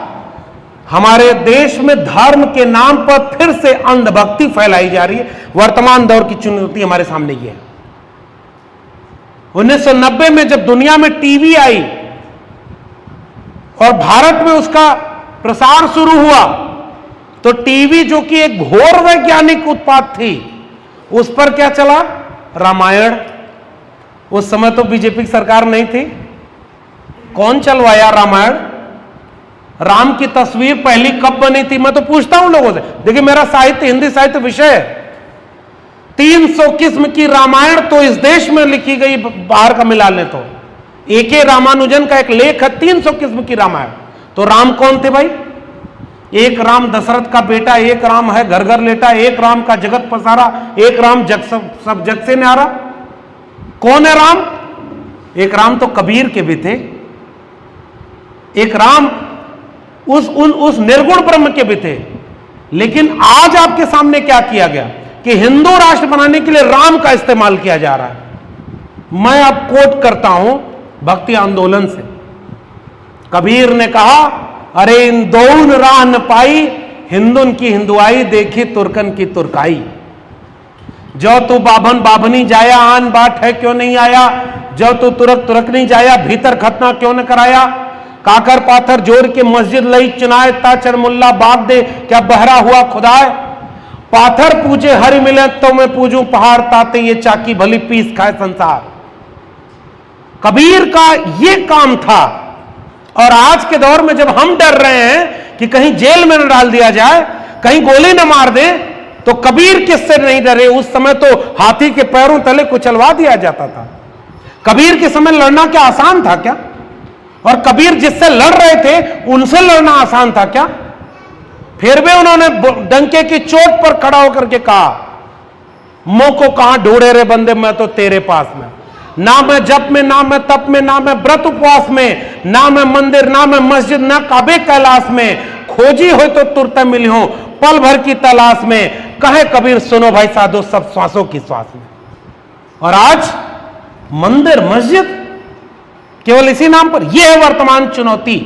हमारे देश में धर्म के नाम पर फिर से अंधभक्ति फैलाई जा रही है। वर्तमान दौर की चुनौती हमारे सामने ये है। 1990 में जब दुनिया में टीवी आई और भारत में उसका प्रसार शुरू हुआ तो टीवी, जो कि एक घोर वैज्ञानिक उत्पाद थी, उस पर क्या चला? रामायण। उस समय तो बीजेपी की सरकार नहीं थी, कौन चलवाया रामायण? राम की तस्वीर पहली कब बनी थी? मैं तो पूछता हूं लोगों से। देखिए, मेरा साहित्य हिंदी साहित्य विषय है। 300 किस्म की रामायण तो इस देश में लिखी गई, बाहर का मिला ले तो। ए.के. रामानुजन का एक लेख है 300 किस्म की रामायण। तो राम कौन थे भाई? एक राम दशरथ का बेटा, एक राम है घर घर लेटा, एक राम का जगत पसारा, एक राम सब जग से न्यारा। कौन है राम? एक राम तो कबीर के भी थे। एक राम उस निर्गुण ब्रह्म के भी थे। लेकिन आज आपके सामने क्या किया गया कि हिंदू राष्ट्र बनाने के लिए राम का इस्तेमाल किया जा रहा है। मैं अब कोट करता हूं भक्ति आंदोलन से। कबीर ने कहा, अरे इन दोन राह न पाई, हिंदुन की हिंदुआई, देखी तुर्कन की तुर्काई। जो तू बाभन बाभनी जाया, आन बाट है क्यों नहीं आया? जो तू तुरक तुरक नहीं जाया, भीतर खतना क्यों न कराया? काकर पाथर जोर के मस्जिद लई चुनाए, ताचर मुल्ला बाग दे, क्या बहरा हुआ खुदाए? पाथर पूजे हरि मिले तो मैं पूजूं पहाड़, ताते ये चाकी भली पीस खाए संसार। कबीर का ये काम था। और आज के दौर में जब हम डर रहे हैं कि कहीं जेल में न डाल दिया जाए, कहीं गोली न मार दे, तो कबीर किससे नहीं डरे? उस समय तो हाथी के पैरों तले कुचलवा दिया जाता था। कबीर के समय लड़ना क्या आसान था क्या? और कबीर जिससे लड़ रहे थे उनसे लड़ना आसान था क्या? फिर भी उन्होंने डंके की चोट पर खड़ा होकर के कहा, मुंह को कहां ढूंढे रे बंदे, मैं तो तेरे पास में। ना मैं जप में, ना मैं तप में, ना मैं व्रत उपवास में, ना मैं मंदिर, ना मैं मस्जिद, ना काबे कैलाश में। खोजी हो तो तुरंत मिली हो पल भर की तलाश में। कहे कबीर सुनो भाई साधो सब श्वासों की श्वास में। और आज मंदिर मस्जिद केवल इसी नाम पर, यह है वर्तमान चुनौती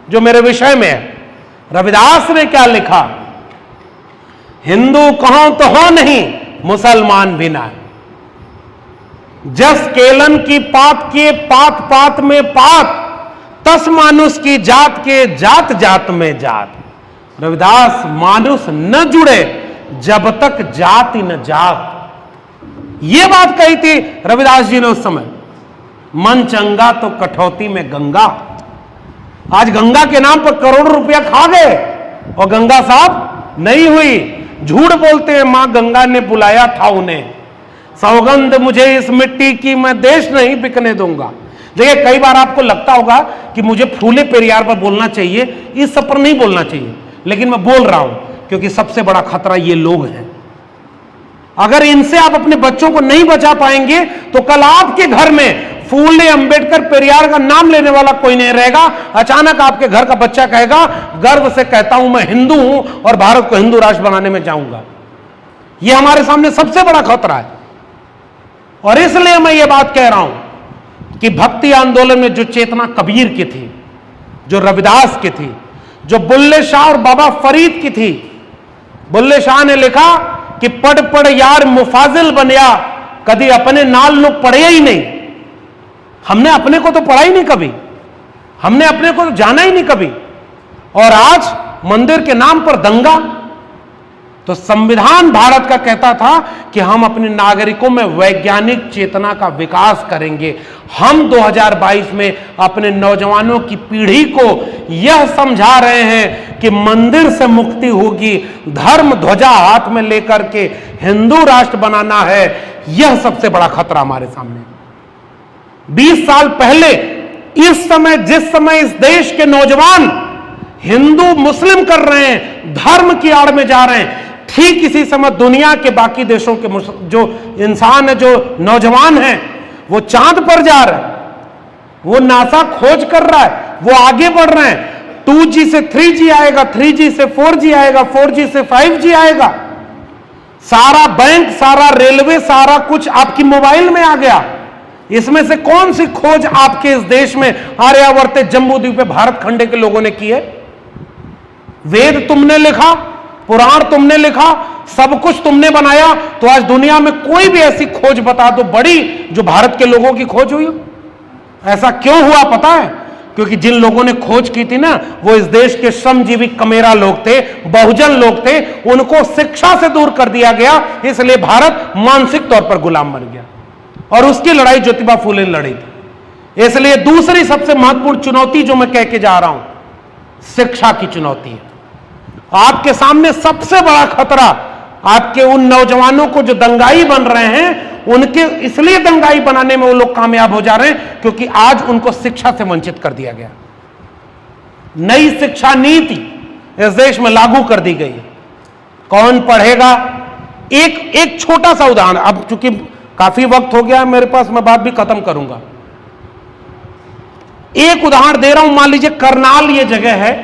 जो मेरे विषय में है। रविदास ने क्या लिखा? हिंदू कहो तो हो नहीं, मुसलमान भी ना। जस केलन की पात के पात पात में पात, तस मानुष की जात के जात जात में जात। रविदास मानुष न जुड़े जब तक जात ही न जात। यह बात कही थी रविदास जी ने उस समय। मन चंगा तो कठौती में गंगा। आज गंगा के नाम पर करोड़ों रुपया खा गए और गंगा साफ नहीं हुई। झूठ बोलते हैं मां गंगा ने बुलाया था उन्हें, सौगंध मुझे इस मिट्टी की मैं देश नहीं बिकने दूंगा। देखिए कई बार आपको लगता होगा कि मुझे फूले पेरियार पर बोलना चाहिए, इस सब पर नहीं बोलना चाहिए, लेकिन मैं बोल रहा हूं क्योंकि सबसे बड़ा खतरा ये लोग हैं। अगर इनसे आप अपने बच्चों को नहीं बचा पाएंगे तो कल आपके घर में फूले, अंबेडकर, पेरियार का नाम लेने वाला कोई नहीं रहेगा। अचानक आपके घर का बच्चा कहेगा गर्व से कहता हूं मैं हिंदू हूं और भारत को हिंदू राष्ट्र बनाने में जाऊंगा। यह हमारे सामने सबसे बड़ा खतरा है। और इसलिए मैं यह बात कह रहा हूं कि भक्ति आंदोलन में जो चेतना कबीर की थी, जो रविदास की थी, जो बुल्ले शाह और बाबा फरीद की थी। बुल्ले शाह ने लिखा कि पढ़ पढ़ यार मुफाजिल बनया, कभी अपने नाल नु पढ़े ही नहीं। हमने अपने को तो पढ़ा ही नहीं कभी, हमने अपने को तो जाना ही नहीं कभी। और आज मंदिर के नाम पर दंगा। तो संविधान भारत का कहता था कि हम अपने नागरिकों में वैज्ञानिक चेतना का विकास करेंगे। हम 2022 में अपने नौजवानों की पीढ़ी को यह समझा रहे हैं कि मंदिर से मुक्ति होगी, धर्म ध्वजा हाथ में लेकर के हिंदू राष्ट्र बनाना है। यह सबसे बड़ा खतरा हमारे सामने। 20 साल पहले इस समय, जिस समय इस देश के नौजवान हिंदू मुस्लिम कर रहे हैं, धर्म की आड़ में जा रहे हैं, ठीक इसी समय दुनिया के बाकी देशों के जो इंसान है, जो नौजवान हैं, वो चांद पर जा रहे हैं, वो नासा खोज कर रहा है, वो आगे बढ़ रहे हैं। 2G से 3G आएगा, 3G से 4G आएगा, 4G से 5G आएगा। सारा बैंक, सारा रेलवे, सारा कुछ आपकी मोबाइल में आ गया। इसमें से कौन सी खोज आपके इस देश में आर्यावर्त जम्बूद्वीप पे भारत खंडे के लोगों ने की है? वेद तुमने लिखा, पुराण तुमने लिखा, सब कुछ तुमने बनाया। तो आज दुनिया में कोई भी ऐसी खोज बता दो बड़ी जो भारत के लोगों की खोज हुई हो। ऐसा क्यों हुआ पता है? क्योंकि जिन लोगों ने खोज की थी ना, वो इस देश के श्रमजीवी कमेरा लोग थे, बहुजन लोग थे। उनको शिक्षा से दूर कर दिया गया, इसलिए भारत मानसिक तौर पर गुलाम बन गया। और उसकी लड़ाई ज्योतिबा फूले ने लड़ी थी। इसलिए दूसरी सबसे महत्वपूर्ण चुनौती जो मैं कह के जा रहा हूं, शिक्षा की चुनौती है। आपके सामने सबसे बड़ा खतरा आपके उन नौजवानों को जो दंगाई बन रहे हैं, उनके इसलिए दंगाई बनाने में वो लोग कामयाब हो जा रहे हैं क्योंकि आज उनको शिक्षा से वंचित कर दिया गया। नई शिक्षा नीति इस देश में लागू कर दी गई है। कौन पढ़ेगा? एक छोटा सा उदाहरण, अब चूंकि काफी वक्त हो गया है मेरे पास, मैं बात भी खत्म करूंगा। एक उदाहरण दे रहा हूं। मान लीजिए करनाल ये जगह है,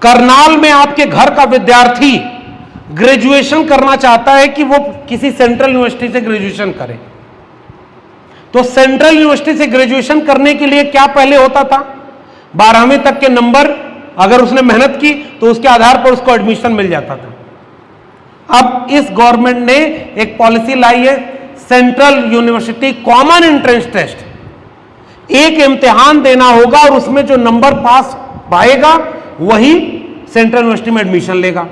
करनाल में आपके घर का विद्यार्थी ग्रेजुएशन करना चाहता है कि वो किसी सेंट्रल यूनिवर्सिटी से ग्रेजुएशन करे। तो सेंट्रल यूनिवर्सिटी से ग्रेजुएशन करने के लिए क्या पहले होता था? 12वीं तक के नंबर अगर उसने मेहनत की तो उसके आधार पर उसको एडमिशन मिल जाता था। अब इस गवर्नमेंट ने एक पॉलिसी लाई है, central university common entrance test. एक इम्तिहान देना होगा और उसमें जो नंबर पास पाएगा वही सेंट्रल यूनिवर्सिटी में एडमिशन लेगा।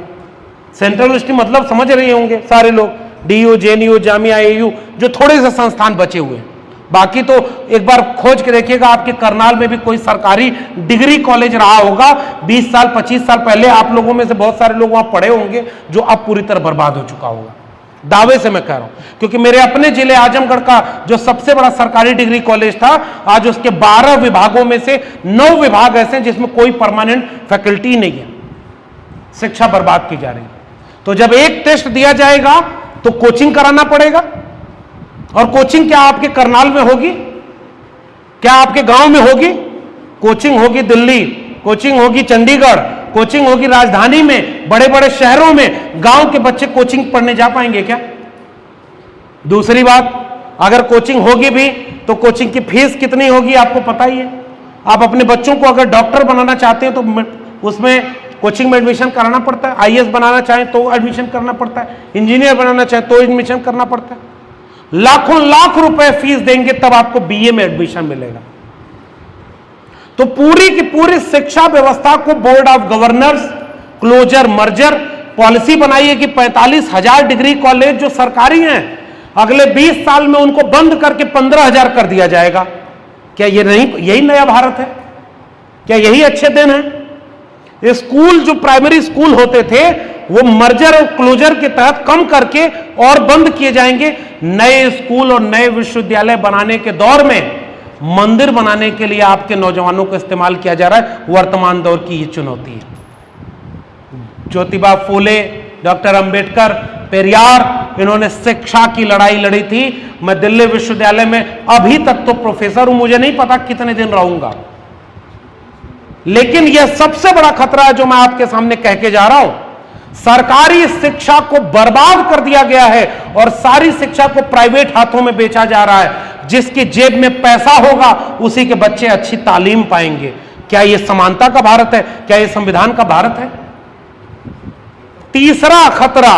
सेंट्रल यूनिवर्सिटी मतलब समझ रहे होंगे सारे लोग, DU, JNU, जामिया, AU, जो थोड़े से संस्थान बचे हुए हैं। बाकी तो एक बार खोज के देखिएगा, आपके करनाल में भी कोई सरकारी डिग्री कॉलेज रहा होगा 20 साल 25 साल पहले। आप लोगों में से बहुत सारे लोग वहां पढ़े होंगे, जो अब पूरी तरह बर्बाद हो चुका होगा। दावे से मैं कह रहा हूं, क्योंकि मेरे अपने जिले आजमगढ़ का जो सबसे बड़ा सरकारी डिग्री कॉलेज था, आज उसके 12 विभागों में से 9 विभाग ऐसे हैं जिसमें कोई परमानेंट फैकल्टी नहीं है। शिक्षा बर्बाद की जा रही है। तो जब एक टेस्ट दिया जाएगा तो कोचिंग कराना पड़ेगा। और कोचिंग क्या आपके करनाल में होगी? क्या आपके गांव में होगी? कोचिंग होगी दिल्ली, कोचिंग होगी चंडीगढ़, कोचिंग होगी राजधानी में, बड़े बड़े शहरों में। गांव के बच्चे कोचिंग पढ़ने जा पाएंगे क्या? दूसरी बात, अगर कोचिंग होगी भी तो कोचिंग की फीस कितनी होगी आपको पता ही है। आप अपने बच्चों को अगर डॉक्टर बनाना चाहते हैं तो उसमें कोचिंग में एडमिशन कराना पड़ता है। आईएएस बनाना चाहें तो एडमिशन करना पड़ता है, इंजीनियर बनाना चाहें तो एडमिशन करना पड़ता है। लाखों लाख रुपए फीस देंगे तब आपको बीए में एडमिशन मिलेगा। तो पूरी की पूरी शिक्षा व्यवस्था को board of governors closure merger policy बनाई है कि 45,000 डिग्री कॉलेज जो सरकारी हैं अगले 20 साल में उनको बंद करके 15,000 कर दिया जाएगा। क्या ये नहीं, यही नया भारत है? क्या यही अच्छे दिन है? स्कूल जो प्राइमरी स्कूल होते थे वो मर्जर और क्लोजर के तहत कम करके और बंद किए जाएंगे। नए स्कूल और नए विश्वविद्यालय बनाने के दौर में मंदिर बनाने के लिए आपके नौजवानों को इस्तेमाल किया जा रहा है। वर्तमान दौर की ये चुनौती है। ज्योतिबा फूले, डॉक्टर अंबेडकर, पेरियार, इन्होंने शिक्षा की लड़ाई लड़ी थी। मैं दिल्ली विश्वविद्यालय में अभी तक तो प्रोफेसर हूं, मुझे नहीं पता कितने दिन रहूंगा, लेकिन यह सबसे बड़ा खतरा है जो मैं आपके सामने कह के जा रहा हूं। सरकारी शिक्षा को बर्बाद कर दिया गया है और सारी शिक्षा को प्राइवेट हाथों में बेचा जा रहा है। जिसकी जेब में पैसा होगा उसी के बच्चे अच्छी तालीम पाएंगे। क्या यह समानता का भारत है? क्या यह संविधान का भारत है? तीसरा खतरा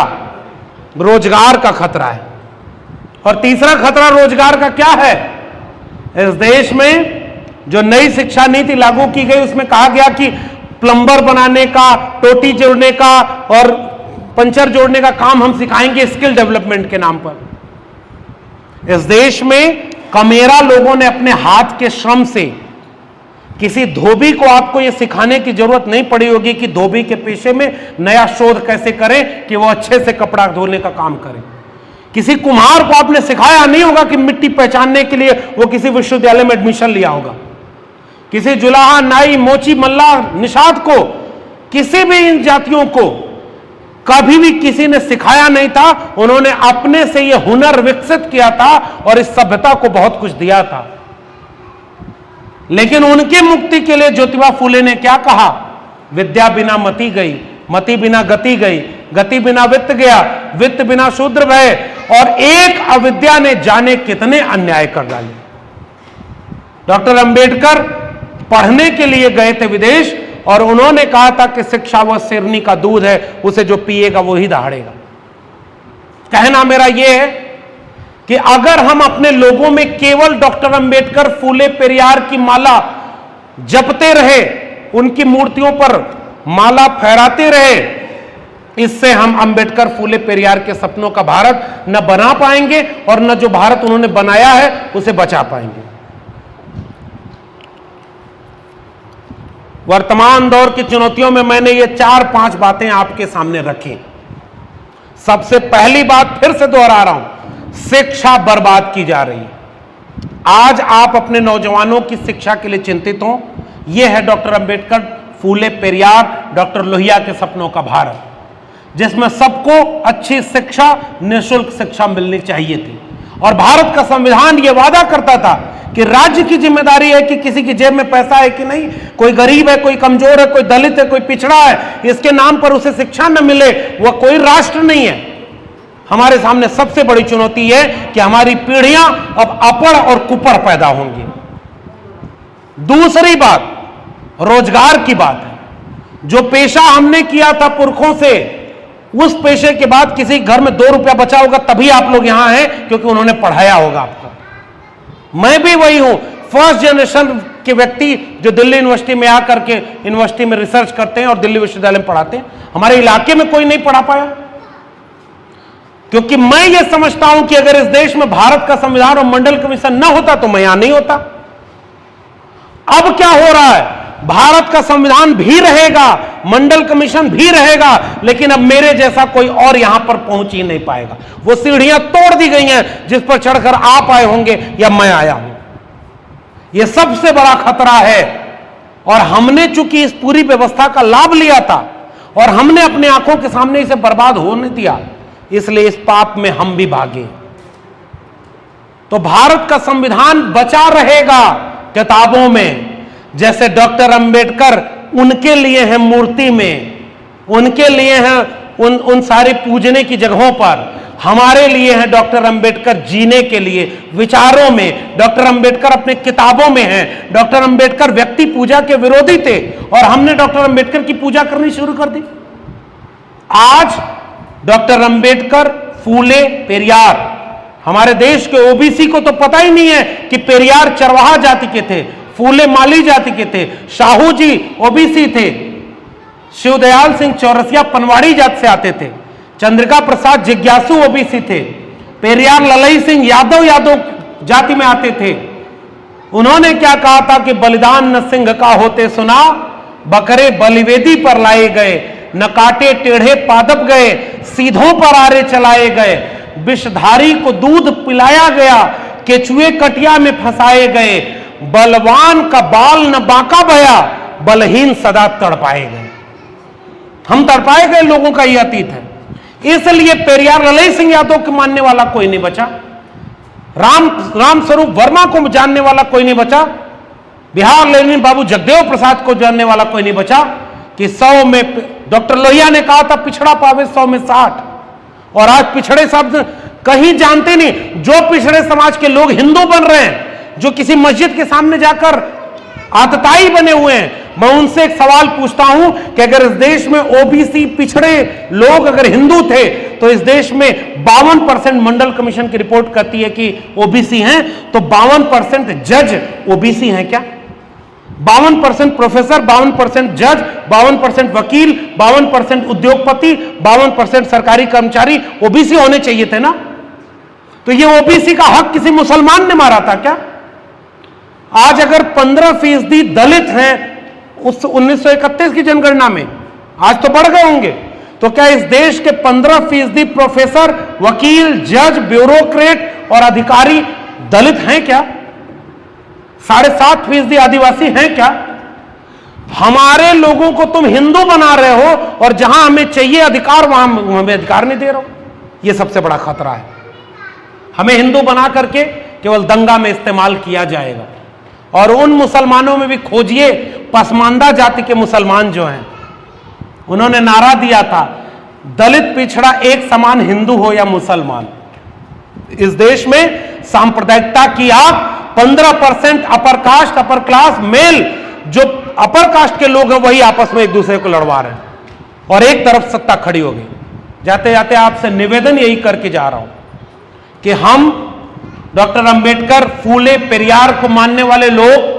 रोजगार का खतरा है। और तीसरा खतरा रोजगार का क्या है? इस देश में जो नई शिक्षा नीति लागू की गई उसमें कहा गया कि प्लंबर बनाने का, टोटी जोड़ने का और पंचर जोड़ने का काम हम सिखाएंगे स्किल डेवलपमेंट के नाम पर। इस देश में कमेरा लोगों ने अपने हाथ के श्रम से, किसी धोबी को आपको यह सिखाने की जरूरत नहीं पड़ी होगी कि धोबी के पेशे में नया शोध कैसे करें कि वो अच्छे से कपड़ा धोने का काम करें। किसी कुम्हार को आपने सिखाया नहीं होगा कि मिट्टी पहचानने के लिए वो किसी विश्वविद्यालय में एडमिशन लिया होगा। किसी जुलाहा, नाई, मोची, मल्ला, निषाद को, किसी भी इन जातियों को कभी भी किसी ने सिखाया नहीं था। उन्होंने अपने से यह हुनर विकसित किया था और इस सभ्यता को बहुत कुछ दिया था। लेकिन उनकी मुक्ति के लिए ज्योतिबा फूले ने क्या कहा? विद्या बिना मति गई, मति बिना गति गई, गति बिना वित्त गया, वित्त बिना शूद्र भय, और एक अविद्या ने जाने कितने अन्याय कर डाले। डॉक्टर अंबेडकर पढ़ने के लिए गए थे विदेश और उन्होंने कहा था कि शिक्षा वह शेरनी का दूध है, उसे जो पिएगा वो ही दहाड़ेगा। कहना मेरा यह है कि अगर हम अपने लोगों में केवल डॉक्टर अंबेडकर, फूले, पेरियार की माला जपते रहे, उनकी मूर्तियों पर माला फहराते रहे, इससे हम अंबेडकर, फूले, पेरियार के सपनों का भारत न बना पाएंगे और न जो भारत उन्होंने बनाया है उसे बचा पाएंगे। वर्तमान दौर की चुनौतियों में मैंने ये 4-5 बातें आपके सामने रखी। सबसे पहली बात फिर से दोहरा रहा हूं, शिक्षा बर्बाद की जा रही है। आज आप अपने नौजवानों की शिक्षा के लिए चिंतित हो। यह है डॉक्टर अंबेडकर, फूले, पेरियार, डॉक्टर लोहिया के सपनों का भारत, जिसमें सबको अच्छी शिक्षा, निःशुल्क शिक्षा मिलनी चाहिए थी। और भारत का संविधान यह वादा करता था कि राज्य की जिम्मेदारी है कि किसी की जेब में पैसा है कि नहीं, कोई गरीब है, कोई कमजोर है, कोई दलित है, कोई पिछड़ा है, इसके नाम पर उसे शिक्षा न मिले, वह कोई राष्ट्र नहीं है। हमारे सामने सबसे बड़ी चुनौती है कि हमारी पीढ़ियां अब अपढ़ और कुपढ़ पैदा होंगी। दूसरी बात रोजगार की बात है। जो पेशा हमने किया था पुरखों से, उस पेशे के बाद किसी घर में 2 रुपया बचा होगा तभी आप लोग यहां हैं, क्योंकि उन्होंने पढ़ाया होगा आपको। मैं भी वही हूं, फर्स्ट जनरेशन के व्यक्ति जो दिल्ली यूनिवर्सिटी में आकर के यूनिवर्सिटी में रिसर्च करते हैं और दिल्ली विश्वविद्यालय में पढ़ाते हैं। हमारे इलाके में कोई नहीं पढ़ा पाया, क्योंकि मैं ये समझता हूं कि अगर इस देश में भारत का संविधान और मंडल कमीशन न होता तो मैं यहां नहीं होता। अब क्या हो रहा है, भारत का संविधान भी रहेगा, मंडल कमीशन भी रहेगा, लेकिन अब मेरे जैसा कोई और यहां पर पहुंच ही नहीं पाएगा। वो सीढ़ियां तोड़ दी गई हैं जिस पर चढ़कर आप आए होंगे या मैं आया हूं। यह सबसे बड़ा खतरा है। और हमने चूंकि इस पूरी व्यवस्था का लाभ लिया था और हमने अपने आंखों के सामने इसे बर्बाद होने दिया, इसलिए इस पाप में हम भी भागे। तो भारत का संविधान बचा रहेगा किताबों में। जैसे डॉक्टर अंबेडकर उनके लिए हैं मूर्ति में, उनके लिए हैं उन सारे पूजने की जगहों पर, हमारे लिए हैं डॉक्टर अंबेडकर जीने के लिए विचारों में। डॉक्टर अंबेडकर अपने किताबों में हैं। डॉक्टर अंबेडकर व्यक्ति पूजा के विरोधी थे और हमने डॉक्टर अंबेडकर की पूजा करनी शुरू कर दी। आज डॉक्टर अंबेडकर, फूले, पेरियार, हमारे देश के ओबीसी को तो पता ही नहीं है कि पेरियार चरवाहा जाति के थे, फूले माली जाति के थे, साहू जी ओबीसी थे, शिवदयाल सिंह चौरसिया पनवाड़ी जाति से आते थे, चंद्रिका प्रसाद जिज्ञासु ओबीसी थे, पेरियार ललई सिंह यादव जाति में आते थे। उन्होंने क्या कहा था कि बलिदान न सिंह का होते सुना, बकरे बलिवेदी पर लाए गए, न काटे टेढ़े पादप गए, सीधों पर आरे चलाए गए, विषधारी को दूध पिलाया गया, केचुए कटिया में फंसाए गए, बलवान का बाल न बांका बया, बलहीन सदा तड़पाए गए। हम तड़पाए गए लोगों का यह अतीत है। इसलिए पेरियार ललई सिंह यादव को मानने वाला कोई नहीं बचा, राम स्वरूप वर्मा को जानने वाला कोई नहीं बचा, बिहार लेनिन बाबू जगदेव प्रसाद को जानने वाला कोई नहीं बचा कि 100 में डॉक्टर लोहिया ने कहा था पिछड़ा पावे 100 में 60, और आज पिछड़े शब्द कहीं जानते नहीं। जो पिछड़े समाज के लोग हिंदू बन रहे हैं, जो किसी मस्जिद के सामने जाकर आतताई बने हुए हैं, मैं उनसे एक सवाल पूछता हूं कि अगर इस देश में ओबीसी पिछड़े लोग अगर हिंदू थे तो इस देश में 52% मंडल कमीशन की रिपोर्ट करती है कि ओबीसी हैं, तो 52% जज ओबीसी हैं क्या? 52% प्रोफेसर, 52% जज, 52% वकील, 52% उद्योगपति, 52% सरकारी कर्मचारी ओबीसी होने चाहिए थे ना? तो ये ओबीसी का हक किसी मुसलमान ने मारा था क्या? आज अगर 15% दलित हैं उस 1931 की जनगणना में, आज तो बढ़ गए होंगे, तो क्या इस देश के 15% प्रोफेसर, वकील, जज, ब्यूरोक्रेट और अधिकारी दलित हैं क्या? 7.5% आदिवासी हैं क्या? हमारे लोगों को तुम हिंदू बना रहे हो और जहां हमें चाहिए अधिकार वहां हमें अधिकार नहीं दे रहे हो। यह सबसे बड़ा खतरा है। हमें हिंदू बना करके केवल दंगा में इस्तेमाल किया जाएगा। और उन मुसलमानों में भी खोजिए, पसमानदा जाति के मुसलमान जो हैं, उन्होंने नारा दिया था दलित पिछड़ा एक समान, हिंदू हो या मुसलमान। इस देश में सांप्रदायिकता की आग 15% upper caste, upper class male, जो अपर कास्ट के लोग हैं वही आपस में एक दूसरे को लड़वा रहे हैं और एक तरफ सत्ता खड़ी हो गई। जाते जाते आपसे निवेदन यही करके जा रहा हूं कि हम डॉक्टर अंबेडकर, फूले, पेरियार को मानने वाले लोग,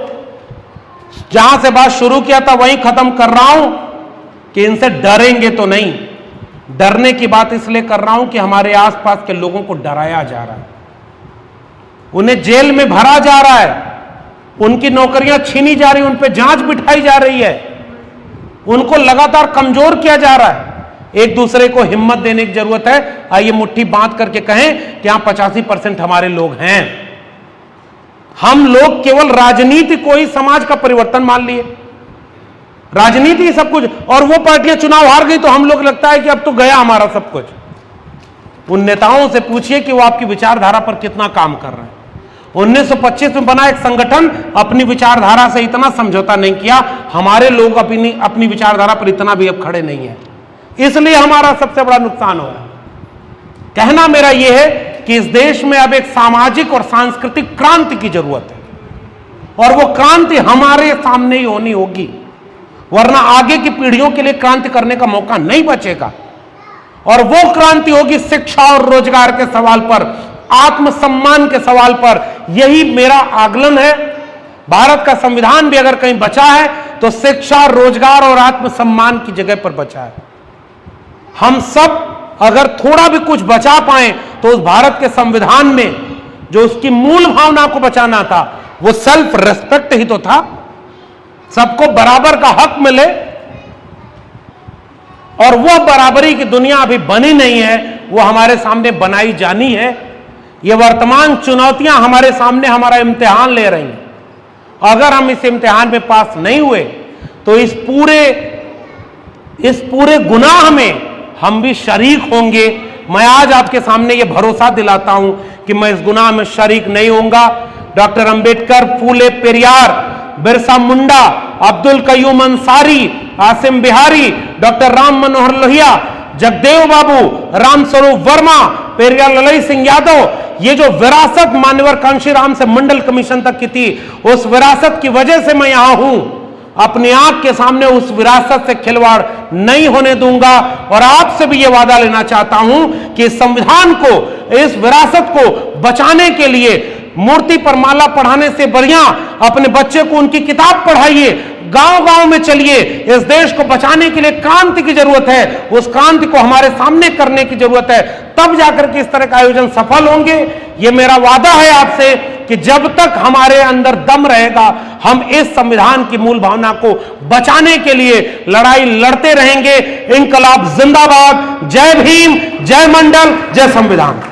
जहां से बात शुरू किया था वहीं खत्म कर रहा हूं कि इनसे डरेंगे तो नहीं। डरने की बात इसलिए कर रहा हूं कि हमारे आसपास के लोगों को डराया जा रहा है, उन्हें जेल में भरा जा रहा है, उनकी नौकरियां छीनी जा रही, उन पर जांच बिठाई जा रही है, उनको लगातार कमजोर किया जा रहा है। एक दूसरे को हिम्मत देने की जरूरत है। आइए मुट्ठी बांध करके कहें कि यहां 85% हमारे लोग हैं। हम लोग केवल राजनीति को ही समाज का परिवर्तन मान लिए, राजनीति सब कुछ, और वो पार्टियां चुनाव हार गई तो हम लोग लगता है कि अब तो गया हमारा सब कुछ। उन नेताओं से पूछिए कि वो आपकी विचारधारा पर कितना काम कर रहे हैं। 1925 में बना एक संगठन अपनी विचारधारा से इतना समझौता नहीं किया, हमारे लोग अपनी विचारधारा पर इतना भी अब खड़े नहीं है, इसलिए हमारा सबसे बड़ा नुकसान हो रहा है। कहना मेरा यह है कि इस देश में अब एक सामाजिक और सांस्कृतिक क्रांति की जरूरत है, और वो क्रांति हमारे सामने ही होनी होगी, वरना आगे की पीढ़ियों के लिए क्रांति करने का मौका नहीं बचेगा। और वो क्रांति होगी शिक्षा और रोजगार के सवाल पर, आत्मसम्मान के सवाल पर। यही मेरा आकलन है। भारत का संविधान भी अगर कहीं बचा है तो शिक्षा, रोजगार और आत्मसम्मान की जगह पर बचा है। हम सब अगर थोड़ा भी कुछ बचा पाए तो उस भारत के संविधान में जो उसकी मूल भावना को बचाना था, वो सेल्फ रेस्पेक्ट ही तो था, सबको बराबर का हक मिले, और वो बराबरी की दुनिया अभी बनी नहीं है, वो हमारे सामने बनाई जानी है। ये वर्तमान चुनौतियां हमारे सामने हमारा इम्तिहान ले रही हैं। अगर हम इस इम्तिहान में पास नहीं हुए तो इस पूरे गुनाह में हम भी शरीक होंगे। मैं आज आपके सामने ये भरोसा दिलाता हूं कि मैं इस गुनाह में शरीक नहीं होऊंगा। डॉक्टर अंबेडकर, फूले पेरियार, बिरसा मुंडा, अब्दुल कयूम अंसारी, आसिम बिहारी, डॉक्टर राम मनोहर लोहिया, जगदेव बाबू, रामस्वरूप वर्मा, पेरियार ललई सिंह यादव, ये जो विरासत मान्यवर कांशीराम से मंडल कमीशन तक की थी, उस विरासत की वजह से मैं यहां हूं। अपनी आंख के सामने उस विरासत से खिलवाड़ नहीं होने दूंगा और आपसे भी यह वादा लेना चाहता हूं कि संविधान को, इस विरासत को बचाने के लिए मूर्ति पर माला पढ़ाने से बढ़िया अपने बच्चे को उनकी किताब पढ़ाइए, गांव-गांव में चलिए। इस देश को बचाने के लिए क्रांति की जरूरत है, उस क्रांति को हमारे सामने करने की जरूरत है, तब जाकर के इस तरह का आयोजन सफल होंगे। यह मेरा वादा है आपसे कि जब तक हमारे अंदर दम रहेगा, हम इस संविधान की मूल भावना को बचाने के लिए लड़ाई लड़ते रहेंगे। इंकलाब जिंदाबाद। जय भीम, जय मंडल, जय संविधान।